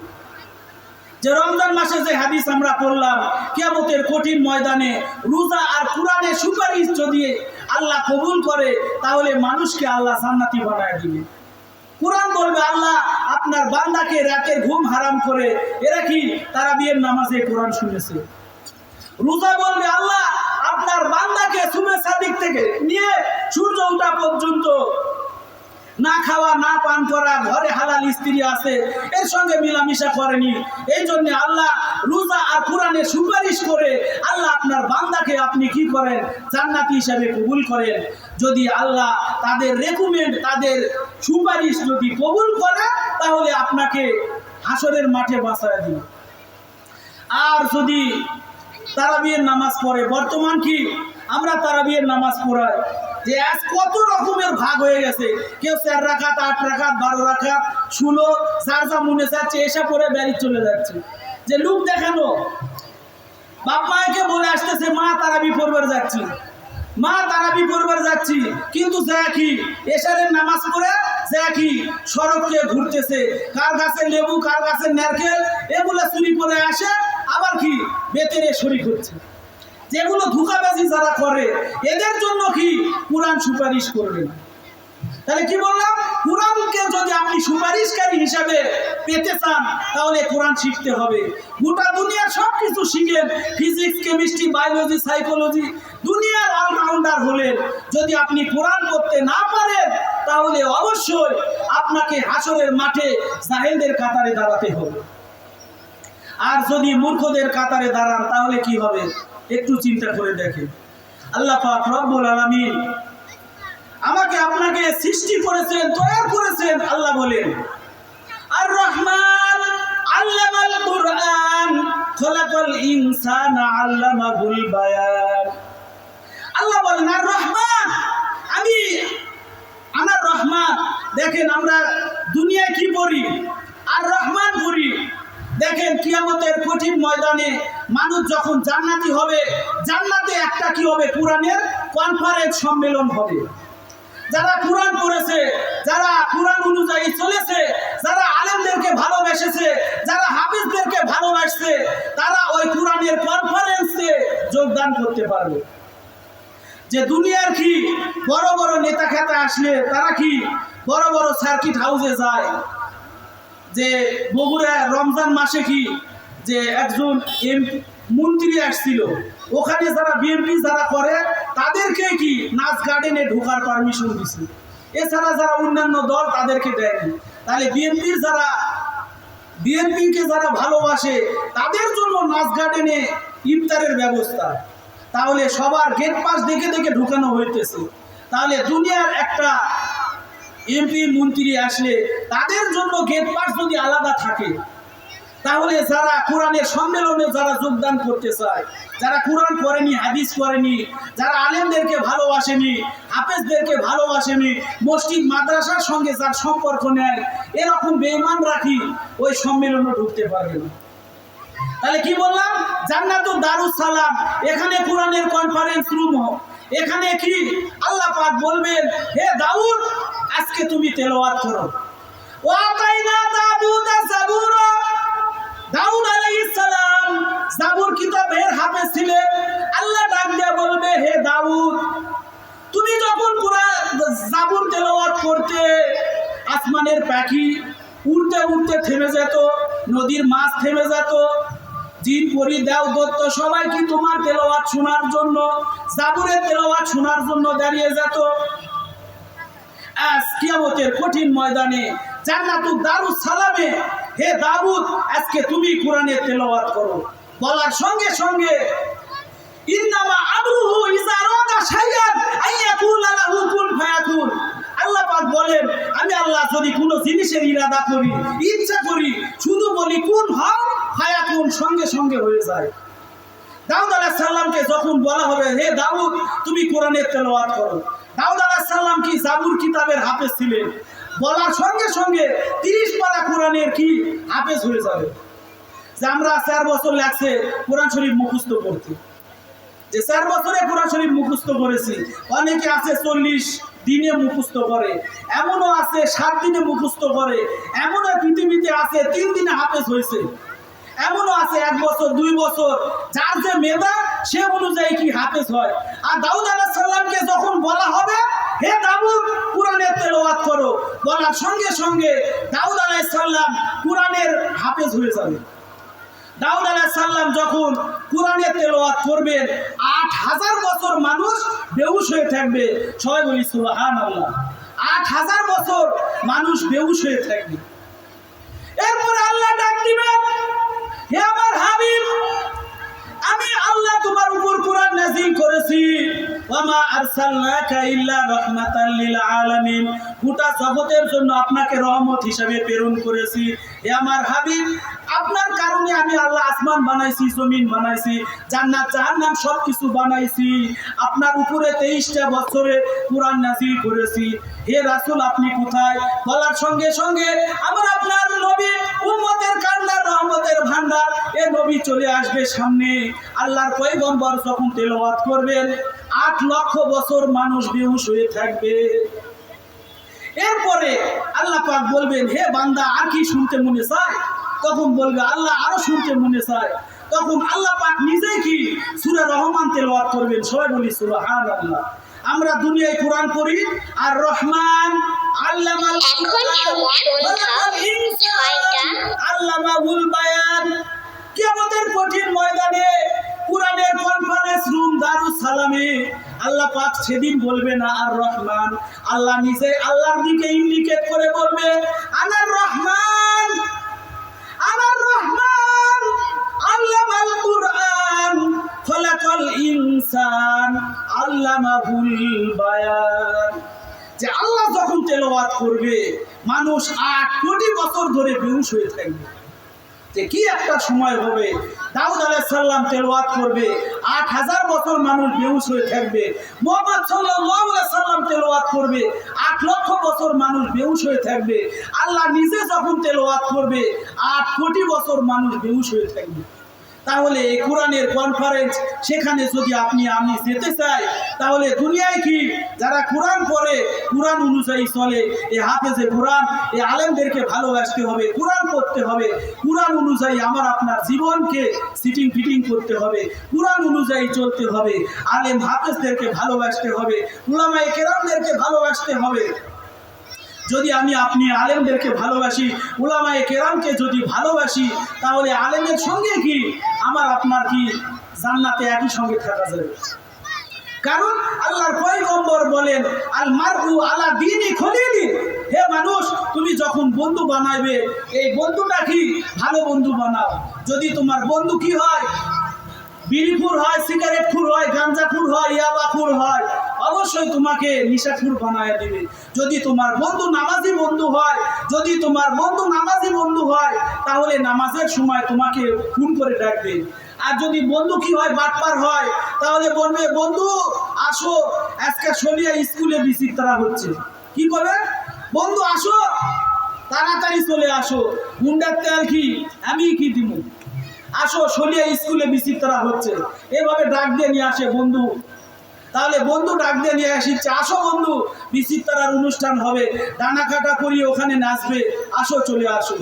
যে রমজান মাসে যে হাদিস আমরা পড়লাম, কিয়ামতের কঠিন ময়দানে রোজা আর কোরআনের সুপারিশ যদি আল্লাহ কবুল করে তাহলে মানুষকে আল্লাহ জান্নাতি বানায় দিবে। কোরআন বলবে আল্লাহ আপনার বান্দাকে রাতের ঘুম হারাম করে এরা কি তারাবির নামাজে কোরআন শুনেছে। রোজা বলবে আল্লাহ আপনার বান্দাকে সুবে সাদিক থেকে নিয়ে সূর্য ওঠা পর্যন্ত না খাওয়া না পান করা, ঘরে হালাল স্ত্রী আছে এর সঙ্গে মিলামিশা করেনি, এই জন্য আল্লাহ রোজা আর কোরআনের সুপারিশ করে আল্লাহ আপনার বান্দাকে আপনি কি করেন, জান্নাতি হিসাবে কবুল করেন। যদি আল্লাহ তাদের রেকমেন্ড, তাদের সুপারিশ যদি কবুল করে তাহলে আপনাকে হাসরের মাঠে বাঁচায় দিন। আর যদি তারাবির নামাজ পড়ে, বর্তমান কি আমরা তারাবির নামাজ পড়াই যে আজ কত রকমের ভাগ হয়ে গেছে, কেউ 4 রাকাত, 8 রাকাত, 12 রাকাত, 16, যার যা মনে চাচ্ছে এসে পড়ে বাড়ি চলে যাচ্ছে। যে লোক দেখানো, বাপ মাকে বলে আসতেছে মা তারাবি পড়বার যাচ্ছি, মা তারাবি পড়বার যাচ্ছি, কিন্তু যা কি এশারের নামাজ পড়ে যা কি সড়কে ঘুরতেছে, কার গাছের লেবু, কার গাছের নারকেল এগুলো চুরি করে আসে, আবার কি বেতেরে শরীক হচ্ছে। যেগুলো ধোঁকাবাজি যারা করে এদের জন্য কি কোরআন সুপারিশ করবে না। তাহলে কি বললাম, কোরআনকে যদি আপনি সুপারিশকারী হিসাবে পেতে চান তাহলে কোরআন শিখতে হবে। গোটা দুনিয়ার সব কিছু শিখেন, ফিজিক্স, কেমিস্ট্রি, বায়োলজি, সাইকোলজি, দুনিয়ার অলরাউন্ডার হলেন, যদি আপনি কোরআন পড়তে না পারেন তাহলে অবশ্যই আপনাকে হাসরের মাঠে জাহেলদের কাতারে দাঁড়াতে হবে। আর যদি মূর্খদের কাতারে দাঁড়ান তাহলে কি হবে একটু চিন্তা করে দেখেন। আল্লাহ পাক রব্বুল আলামিন আমাকে আপনাকে সৃষ্টি করেছেন, তৈরি করেছেন। আল্লাহ বলেন আর রহমান আল্লামাল কুরআন খলাকাল ইনসানা আল্লামাহুল বায়ান। আল্লাহ বলেন আর রহমান, আমার রহমান। দেখেন আমরা দুনিয়ায় কি করি, আর রহমান করি। দেখেন কিয়ামতের কঠিন ময়দানে মানুষ যখন জান্নাতি হবে, জান্নাতে একটা কি হবে, কোরআনের কনফারেন্স সম্মেলন হবে। যারা কোরআন পড়েছে, যারা কোরআন অনুযায়ী চলেছে, যারা আলেমদেরকে ভালোবেসেছে, যারা হাফিজদেরকে ভালোবাসছে, তারা ওই কোরআনের কনফারেন্সে যোগদান করতে পারবে। যে দুনিয়ার কি বড় বড় নেতা খেতা আসলে তারা কি বড় বড় সার্কিট হাউসে যায়। যে বগুড়া রমজান মাসে কি যে একজন মন্ত্রী আসছিল, ওখানে যারা বিএনপি যারা করে তাদেরকে কি নাচ গার্ডেনে ঢোকার পারমিশন দিছিল, এছাড়া যারা অন্যান্য দল তাদেরকে দেয়নি। তাহলে বিএনপিকে যারা ভালোবাসে তাদের জন্য নাচ গার্ডেনে ইফতারের ব্যবস্থা, তাহলে সবার গেট পাস দেখে দেখে ঢুকানো হইতেছে। তাহলে দুনিয়ার একটা এমপি মন্ত্রী আসলে তাদের জন্য গেট পাস যদি আলাদা থাকে তাহলে যারা কোরআনের সম্মেলনে যারা যোগদান করতে চায়, যারা কোরআন পড়েনি, হাদিস পড়েনি, যারা আলেমদেরকে ভালোবাসেনি, হাফেজদেরকে ভালোবাসেনি, মসজিদ মাদ্রাসার সঙ্গে যার সম্পর্ক নেয়, এরকম বেঈমান রাখি ওই সম্মেলনে ঢুকতে পারবে না। তাহলে কি বললাম? জান্নাতুল দারুস সালাম, এখানে কোরআনের কনফারেন্স রুম, এখানে কি আল্লাহ পাক বলবেন, হে দাউদ আজকে তুমি তেলাওয়াত করো। ওয়াতাইনা দাউদা যাবুরা, দাউদ আলাইহিস সালাম যাবুর কিতাবের হাফেজ ছিলেন। আল্লাহ ডাক দিয়ে বলবে, হে দাউদ তুমি যখন কোরআন যাবুর তেলাওয়াত করতে, আসমানের পাখি উড়তে উড়তে থেমে যেত, নদীর মাছ থেমে যেত, জিন পরি দেও দত্ত সবাই কি তোমার তেলাওয়াত শোনার জন্য, যাবুরের তেলাওয়াত শোনার জন্য দাঁড়িয়ে যেত। আজ কিয়ামতের কঠিন ময়দানে জান্নাতুল দারুস সালামে, হে দাউদ আজকে তুমি কোরআনের তেলাওয়াত করো, বলার সঙ্গে সঙ্গে ইন্নামা আমরুহু ইযা আরাদা শাইআন আইয়াকুলা লাহু কুন ফায়াকুন। আল্লাহ পাক বলেন, আমি আল্লাহ যদি কোনো জিনিসের ইরাদা করি, ইচ্ছা করি, শুধু বলি কুন হও ফায়াকুন, সঙ্গে সঙ্গে হয়ে যায়। দাউদ আলাইহিস সালামকে যখন বলা হবে, হে দাউদ তুমি কোরআনের তেলাওয়াত করো, দাউদ আলাইহিস সালাম কি যাবুর কিতাবের হাফেজ ছিলেন, বলার সঙ্গে সঙ্গে 30 পারা কোরআনের কি হাফেজ হয়ে যাবে। যে আমরা 4 বছর লাগছে কোরআন শরীফ মুখস্থ করতে, যে 4 বছরে কোরআন শরীফ মুখস্থ করেছি, অনেকে আছে 40 দিনে মুখস্থ করে, এমনও আছে 7 দিনে মুখস্থ করে, এমনও পৃথিবীতে আছে 3 দিনে হাফেজ হয়েছে, এমনও আছে 1 বছর 2 বছর, যার যে মেধা সে অনুযায়ী কি হাফেজ হয়। আর দাউদ আলাইহিস সালামকে যখন বলা হবে, হে দাউদ কোরআনের তেলাওয়াত করো, বলার সঙ্গে সঙ্গে দাউদ আলাইহিস সালাম কোরআনের হাফেজ হয়ে যাবে। দাউদ আলাইহিস সালাম যখন কোরআনের তেলাওয়াত করবেন, 8000 বছর মানুষ বেহুশ হয়ে থাকবে। সবাই বলি সুবহানাল্লাহ। 8000 বছর মানুষ বেহুশ হয়ে থাকবে। এরপর আল্লাহ ডাক দিবেন, হে আমার হাবিব আমি আল্লাহ তোমার উপর কোরআন নাযিল করেছি, ওয়ামা আরসালনাকা ইল্লা রাহমাতাল লিল আলামিন, গোটা জগতের জন্য আপনাকে রহমত হিসেবে প্রেরণ করেছি। হে আমার হাবিব আপনার কারণে আমি আল্লাহ আসমান বানাইছি, জমিন বানাইছি, জান্নাত জাহান্নাম সবকিছু বানাইছি, আপনার উপরে 23টা বছরে কোরআন নাযিল করেছি। হে রাসূল আপনি কোথায়? বলার সঙ্গে সঙ্গে আমার আপনার নবী উম্মতের কান্নার রহমতের ভান্ডার এ নবী চলে আসবে সামনে। আল্লাহর পয়গম্বর যখন তেলাওয়াত করবেন 8 লক্ষ বছর মানুষ বেহুশ হয়ে থাকবে। এরপরে আল্লাহ পাক বলবেন, হে বান্দা আর কি শুনতে মনে চায়? তখন বলবে আল্লাহ আরো শুনতে মনে চায়। তখন আল্লাহ পাক নিজেই কি সূরা রহমান তেলাওয়াত করবেন। সবাই বলি সুবহানাল্লাহ। আমরা দুনিয়ায় কোরআন পড়ি আর রহমান আল্লামাল আল্লামাহুল বায়ান। কিয়ামতের কঠিন ময়দানে কোরআনের কনফারেন্স রুম দারুস সালামে আল্লাহ পাক সেদিন বলবে না আর রহমান, আল্লাহ নিজে আল্লাহর দিকে ইন্ডিকেট করে বলবে আনার রহমান, আনার রহমান আল্লামাল কুরআন খলাকাল ইনসান আল্লামাহুল বায়ান। যে আল্লাহ যখন তেলাওয়াত করবে মানুষ 8 কোটি বছর ধরে বেহুশ হয়ে থাকবে। যে কি একটা সময় হবে, দাউদ আলাইহিস সালাম তেলাওয়াত করবে 8000 বছর মানুষ বেহুশ হয়ে থাকবে। মুহাম্মদ সাল্লাল্লাহু আলাইহি সাল্লাম তেলাওয়াত করবে 8 লক্ষ বছর মানুষ বেহুশ হয়ে থাকবে। আল্লাহ নিজে যখন তেলাওয়াত করবে 8 কোটি বছর মানুষ বেহুশ হয়ে থাকবে। তাহলে এই কোরআনের কনফারেন্স সেখানে যদি আপনি আমি যেতে চাই, তাহলে দুনিয়ায় কি যারা কোরআন পড়ে, কোরআন অনুযায়ী চলে, এই হাফেজে কোরআন, এই আলেমদেরকে ভালোবাসতে হবে, কোরআন পড়তে হবে, কোরআন অনুযায়ী আমার আপনার জীবনকে সিটিং ফিটিং করতে হবে, কোরআন অনুযায়ী চলতে হবে, আলেম হাফেজদেরকে ভালোবাসতে হবে, উলামায়ে কেরামদেরকে ভালোবাসতে হবে। যদি আমি আপনি আলেমদেরকে ভালোবাসি, উলামায়ে কেরামকে যদি ভালোবাসি, তাহলে আলেমের সঙ্গে কি আমার আপনার কি জান্নাতে একই সঙ্গে থাকা যাবে। কারণ আল্লাহর পয়গম্বর বলেন আল মারউ আলা দীনি খলিলি। হে মানুষ তুমি যখন বন্ধু বানাবে এই বন্ধুটা কি ভালো বন্ধু বানাও। যদি তোমার বন্ধু কি হয় বিড়িখুর হয়, সিগারেটখুর হয়, গাঁজাখুর হয়, ইয়াবাখুর হয়, অবশ্যই তোমাকে নিশাখুর বানায় দিবে। যদি তোমার বন্ধু নামাজি বন্ধু হয়, যদি তোমার বন্ধু নামাজি বন্ধু হয়, তাহলে নামাজের সময় তোমাকে ফোন করে ডাকবে। আর যদি বন্ধু কি হয়, বাটপার হয়, তাহলে বলবে বন্ধু আসো, আজকে সলিয়া স্কুলে বিচিত্রা হচ্ছে। কি বলে, বন্ধু আসো, তাড়াতাড়ি চলে আসো, গুন্ডার তেল কি আমি কি দিব, আসো সলিয়া স্কুলে বিচিত্রা হচ্ছে। এভাবে ডাক দিয়ে নিয়ে আসে বন্ধু। তাহলে বন্ধু ডাক দিয়ে নিয়ে আসছে, আসো বন্ধু, বিচিত্রার অনুষ্ঠান হবে, ডানা কাটা করিয়ে ওখানে নাচবে, আসো চলে আসো।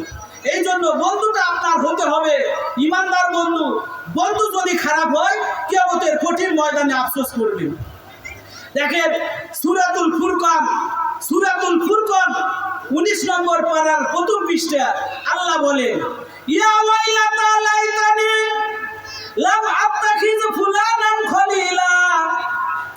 এই জন্য বন্ধুটা আপনার হতে হবে ইমানদার বন্ধু। বন্ধু যদি খারাপ হয়, কিয়ামতের কঠিন ময়দানে আফসোস করবে। দেখেন সূরাতুল ফুরকান, সূরাতুল ফুরকান 19 নম্বর পারার প্রথম পৃষ্ঠা আল্লাহ বলেন, ইয়া ওয়াইলাতা লাইতানি লাম আত্তাখিযু ফুলানান খলিলা।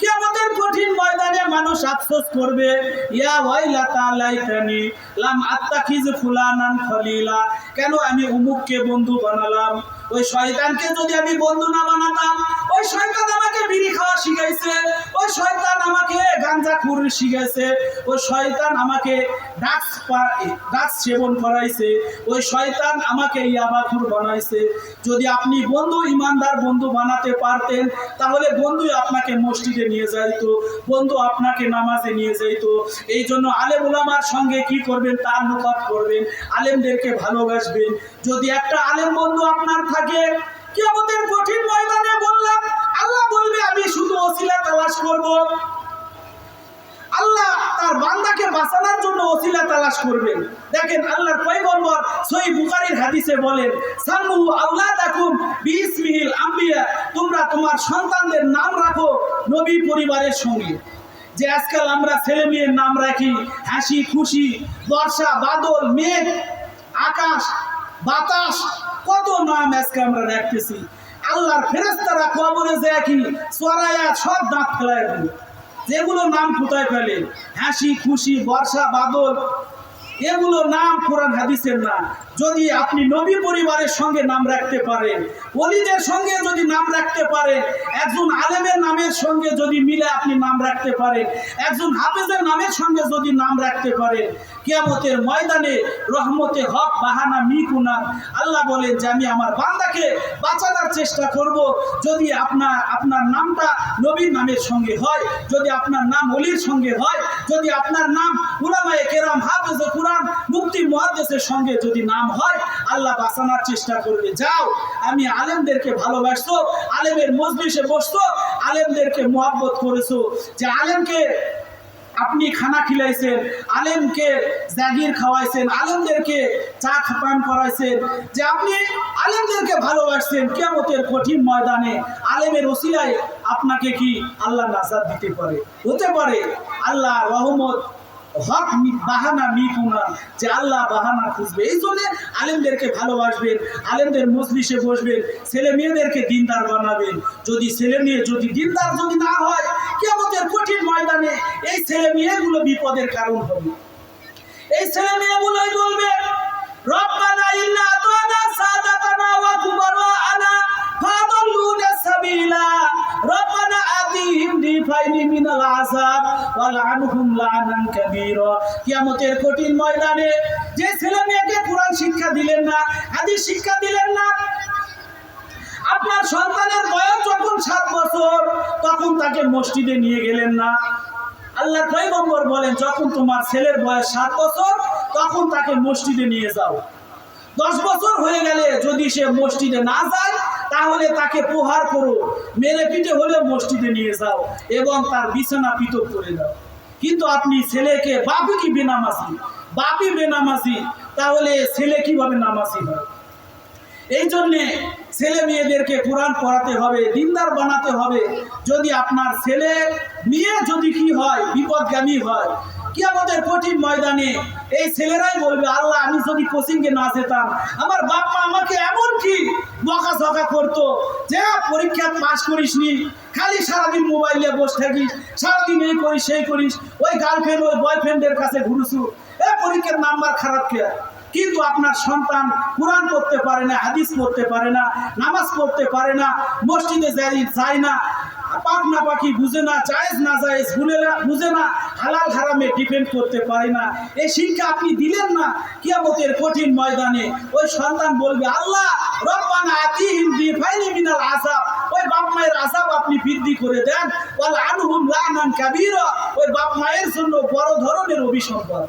কিয়ামতের কঠিন ময়দানে মানুষ আফসোস করবে, ইয়া ওয়াইলাতা লাইতানি লাম আত্তাখিযু ফুলানান খলিলা, কেন আমি অমুককে বন্ধু বানালাম। ওই শয়তানকে যদি আমি বন্ধু না বানাতাম, ওই শয়তান আমাকে বিড়ি খাওয়া শিখাইছে, ওই শয়তান আমাকে গাঁজা খুর শিখাইছে, ওই শয়তান আমাকে ড্রাগস সেবন করাইছে, ওই শয়তান আমাকে ইয়াবাখুর বানাইছে। যদি আপনি বন্ধু ইমানদার বন্ধু বানাতে পারতেন, তাহলে বন্ধুই আপনাকে মসজিদে নিয়ে যাইতো, বন্ধু আপনাকে নামাজে নিয়ে যাইতো। এই জন্য আলেম উলামার সঙ্গে কি করবেন, তাআল্লুকাত করবেন, আলেমদেরকে ভালোবাসবেন। যদি একটা আলেম বন্ধু আপনার থাকে, কিয়ামতের কঠিন ময়দানে বললাম আল্লাহ বলবে আমি শুধু ওসিলা তালাশ করব। আল্লাহ তার বান্দাকে বাঁচানোর জন্য ওসিলা তালাশ করবেন। দেখেন আল্লাহর পয়গম্বর সহিহ বুখারীর হাদিসে বলেন, সাম্মু আওলাদাকুম বিইসমিহিল আম্বিয়া, তোমরা তোমার সন্তানদের নাম রাখো নবী পরিবারের সঙ্গে। যে আজকাল আমরা ছেলে মেয়ের নাম রাখি হাসি খুশি, বর্ষা বাদল মেঘ আকাশ বাতাস, কত নাম আজকে আমরা রাখতেছি। আল্লাহর ফেরেশতারা কবরে যায় কি চড়াইয়া সব দাঁত ফেলায় দিল, যেগুলো নাম কোথায় ফেলে, হাসি খুশি বর্ষা বাদল, এগুলো নাম কোরআন হাদিসের না। যদি আপনি নবী পরিবারের সঙ্গে নাম রাখতে পারেন, ওলিদের সঙ্গে যদি নাম রাখতে পারেন, একজন আলেমের নামের সঙ্গে যদি মিলে আপনি নাম রাখতে পারেন, একজন হাফেজের নামের সঙ্গে যদি নাম রাখতে পারেন, কিয়ামতের ময়দানে রহমতে হক বাহানা মিকুনা, আল্লাহ বলেন যে আমি আমার বান্দাকে বাঁচানোর চেষ্টা করব। যদি আপনার নামটা নবীর নামের সঙ্গে হয়, যদি আপনার নাম ওলির সঙ্গে হয়, যদি আপনার নাম উলামায়ে কেরাম হাফেজে কুরআন মুফতি মুহাদ্দিসের সঙ্গে যদি নাম হয়, আল্লাহ বাঁচানোর চেষ্টা করবে। যাও, আমি আলেমদেরকে ভালোবাসতো, আলেমের মজলিসে বসতো, আলেমদেরকে মুহাব্বত করেছো, যে আলেমকে আপনি খানা খিলাইছেন, আলেমকে জাগির খাওয়াইছেন, আলেমদেরকে চা পান করাইছেন, যে আপনি আলেমদেরকে ভালোবাসছেন, কিয়ামতের কঠিন ময়দানে আলেমের ওসিলায় আপনাকে কি আল্লাহ নাজাত দিতে পারে, হতে পারে আল্লাহ রহমত হক বাহানা মিকুনা, যে আল্লাহ বাহানা খুঁজবে। এই জন্য আলেমদেরকে ভালোবাসবেন, আলেমদের মজলিসে বসবেন, ছেলে মেয়েদেরকে দিনদার বানাবেন। যদি ছেলে মেয়ে যদি দিনদার যদি না হয়, কিয়ামতের কঠিন ময়দানে এই ছেলে মেয়েগুলো বিপদের কারণ হবে। এই ছেলে মেয়েগুলোই বলবে, রব্বানা ইন্না আতানা সাদাতানা ওয়া কুবারানা ফাদাল্লুনা সাবিলা, রব্বানা আতিহিম দিফাইনি মিনাল আযাব ওয়া লা'নহুম লা'নান কাবীরা। কিয়ামতের কঠিন ময়দানে যে ছেলে মেয়েকে কোরআন শিক্ষা দিলেন না, হাদিস শিক্ষা দিলেন না, আপনার সন্তানের বয়স যখন 7 বছর, তখন তাকে মসজিদে নিয়ে গেলেন না। আল্লাহর পয়গম্বর বলেন, যখন তোমার ছেলের বয়স 7 বছর, তখন তাকে মসজিদে নিয়ে যাও। 10 বছর হয়ে গেলে যদি সে মসজিদে না যায়, তাহলে তাকে প্রহার করো, মেরে পিটে হলে মসজিদে নিয়ে যাও এবং তার বিছানা পৃথক করে দাও। কিন্তু আপনি ছেলেকে বাপই কি বেনামাজি, বাপই বেনামাজি, তাহলে ছেলে কিভাবে নামাজি হয়? এই জন্যে ছেলে মেয়েদেরকে কোরআন পড়াতে হবে, দিনদার বানাতে হবে। যদি আপনার ছেলে মেয়ে যদি কি হয়, বিপদগামী হয়, কিয়ামতের কঠিন ময়দানে এই ছেলেরাই বলবে, আল্লাহ আমি যদি কোচিংয়ে না যেতাম, আমার বাপ মা আমাকে এমন কি বকাঝকা করতো, যে পরীক্ষা পাস করিসনি, খালি সারাদিন মোবাইলে বসে থাকিস, সারাদিন এই করিস সেই করিস, ওই গার্লফ্রেন্ড ওই বয়ফ্রেন্ডের কাছে ঘুরুছু, পরীক্ষার নাম্বার খারাপ কে। কিন্তু আপনার সন্তান কোরআন পড়তে পারে না, হাদিস পড়তে পারে না, নামাজ পড়তে পারে না, মসজিদে যায় না, পাক না পাকি বুঝে না, জায়েজ না জায়েজ বুঝে না, হালাল হারামে ডিপেন্ড করতে পারে না, এই শিক্ষা আপনি দিলেন না, কিয়ামতের কঠিন ময়দানে ওই সন্তান বলবে আল্লাহ রব্বানা আতিহিম বিফাইনি মিনাল আযাব, ওই বাপ মায়ের আযাব আপনি বৃদ্ধি করে দেন, ওয়াল আনহুম লানান কাবীরা, ওই বাপ মায়ের জন্য বড় ধরনের অভিসম্পাদ।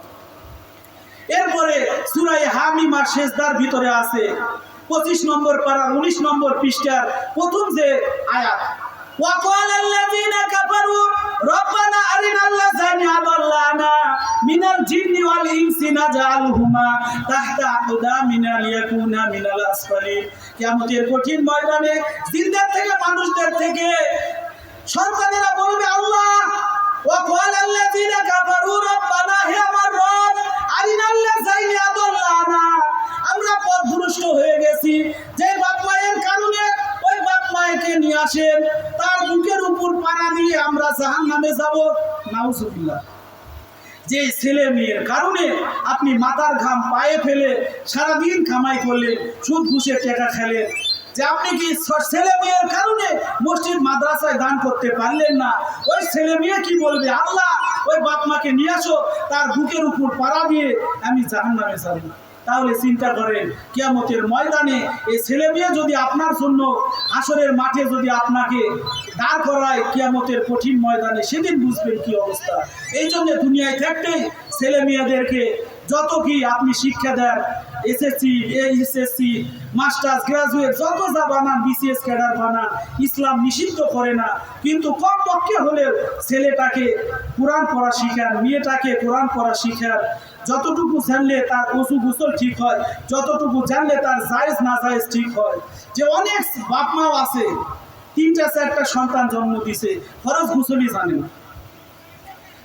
এরপরে সূরা হামিম আর সেজদার ভিতরে আছে 25 নম্বর পারা 19 নম্বর পৃষ্ঠার প্রথম যে আয়াত, وقال الذين كفروا ربنا أرنا الذين أضلانا من الجن والإنس نجعلهما تحت أقدامنا ليكونا من الأسفلين। কিয়ামতের কঠিন ময়দানে জিনদের থেকে মানুষদের থেকে সন্তানেরা বলবে আল্লাহ وقال الذين كفروا ربنا হে আমার রব أرنا الذين أضلانا, আমরা পথভ্রষ্ট হয়ে গেছি, যে বাপ মায়ের কারণে ওই বাপ মায়েকে নিয়ে আসেন, তার বুকের উপর পাড়া দিয়ে আমরা জাহান্নামে যাব, নাউজুবিল্লাহ। যে ছেলে মেয়ের কারণে আপনি মাথার ঘাম পায়ে ফেলে সারাদিন কামাই করলেন, সুদ ঘুষে টাকা খেলেন, যে আপনি কি ছেলে মেয়ের কারণে মসজিদ মাদ্রাসায় দান করতে পারলেন না, ওই ছেলে মেয়ে কি বলবে আল্লাহ ওই বাপ মাকে নিয়ে আসো, তার বুকের উপর পাড়া দিয়ে আমি জাহান্নামে যাব। তাহলে চিন্তা করেন কিয়ামতের ময়দানে এই ছেলে মেয়ে যদি আপনার জন্য হাসরের মাঠে যদি আপনাকে দাঁড় করায় কিয়ামতের কঠিন ময়দানে, সেদিন বুঝবেন কি অবস্থা। এই জন্য দুনিয়ায় থাকতেই ছেলে মেয়েদেরকে যত কি আপনি শিক্ষা দেন, এসএসসি এইচএসসি মাস্টার্স গ্রাজুয়েট যত যা বানান, বিসিএস ক্যাডার বানান, ইসলাম নিষিদ্ধ করে না, কিন্তু কমপক্ষে হলেও ছেলেটাকে কোরআন পড়া শিখান, মেয়েটাকে কোরআন পড়া শিখান, যতটুকু জানলে তার ওযু গোসল ঠিক হয়, যতটুকু জানলে তার জায়েজ না জায়েজ ঠিক হয়। যে অনেক বাপ মাও আছে 3টা 4টা সন্তান জন্ম দিছে, ফরজ গোসলই জানে না,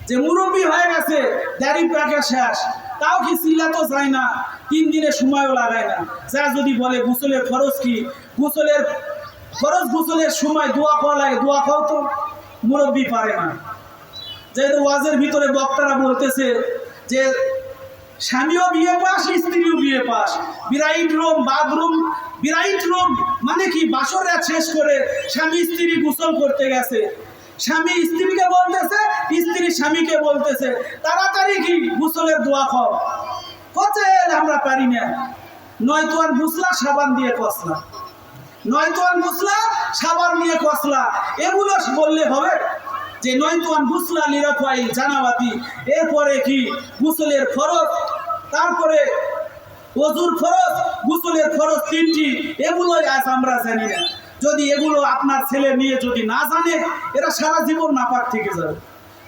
যে মুরব্বী হয়ে গেছে, দাড়ি পাকা শেষ, তাও কি চিল্লাতো যায় না, 3 দিনের সময়ও লাগায় না। যা যদি বলে গোসলের ফরজ কি, গোসলের সময় দোয়া করা লাগে, দোয়া খাও তো মুরব্বী পারে না। যেহেতু ওয়াজের ভিতরে বক্তারা বলতেছে যে স্বামীও বিয়ে পাস, স্ত্রীও বিয়ে পাস, বিরাইট রুম মানে কি বাসর রাত শেষ করে স্বামী স্ত্রী গোসল করতে গেছে, স্বামী স্ত্রীকে বলতেছে, স্ত্রী স্বামীকে বলতেছে তাড়াতাড়ি কি গোসলের দোয়া খাও, কচ্ছে আমরা পারি না, নয়তো আর মুসলা সাবান দিয়ে কসলা, নয়তো আর মুসলা সাবান দিয়ে কসলা, এগুলো বললে হবে? যে নয়তোয়ান গুসলা লিরাফাইল জানাবাতি, এরপরে কি গোসলের ফরজ, তারপরে ওযুর ফরজ, গোসলের ফরজ 3টি, এগুলোই আজ আমরা জানি না। যদি এগুলো আপনার ছেলে মেয়ে যদি না জানে, এরা সারা জীবন নাপাক থেকে যাবে।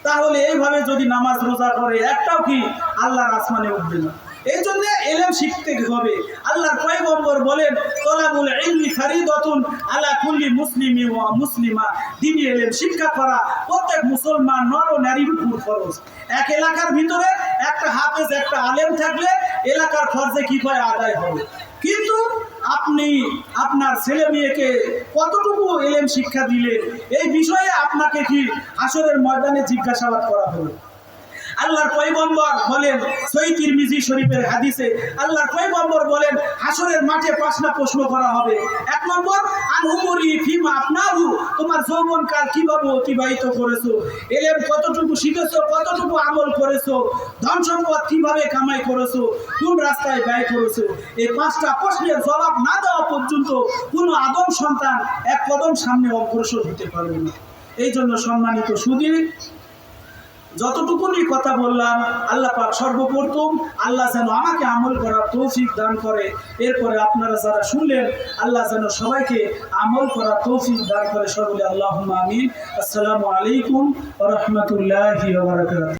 তাহলে এইভাবে যদি নামাজ রোজা করে একটাও কি আল্লাহর আসমানে উঠবে না। এই জন্য ইলম শিখতে হবে। আল্লাহর পয়গম্বর বলেন তলাবুল ইলমি ফারিদাতুন আলা কুল্লি মুসলিমি ওয়া মুসলিমা, দ্বীনি ইলম শিক্ষা করা প্রত্যেক মুসলমান নর ও নারীর উপর ফরজ। এক এলাকার ভিতরে একটা হাফেজ একটা আলেম থাকলে এলাকার ফরজে কিফায়া আদায় হবে, কিন্তু আপনি আপনার ছেলে মেয়েকে কতটুকু ইলম শিক্ষা দিলেন, এই বিষয়ে আপনাকে কি হাসরের ময়দানে জিজ্ঞাসাবাদ করা হবে। আল্লাহর পয়গম্বর বলেন সহিহ তিরমিজি শরীফের হাদিসে, আল্লাহর পয়গম্বর বলেন হাসরের মাঠে 5টা প্রশ্ন করা হবে। 1 নম্বর আন উমরি ফিমা আপনাহু, তোমার যৌবনকাল কিভাবে অতিবাহিত করেছো, ইলম কতটুকু শিখেছো, কতটুকু আমল করেছো, ধন সম্পদ কিভাবে কামাই করেছো, কোন রাস্তায় ব্যয় করেছো। এই 5টা প্রশ্নের জবাব না দেওয়া পর্যন্ত কোনো আদম সন্তান এক কদম সামনে অগ্রসর হতে পারবে না। এই জন্য সম্মানিত সুধী, যতটুকুনি কথা বললাম আল্লাহ পাক সর্বপ্রথম আল্লাহ যেন আমাকে আমল করার তৌফিক দান করে, এরপরে আপনারা যারা শুনলেন আল্লাহ যেন সবাইকে আমল করার তৌফিক দান করে। সকলে আল্লাহুম্মা আমিন। আসসালামু আলাইকুম ওয়া রাহমাতুল্লাহি ওয়া বারাকাতুহু।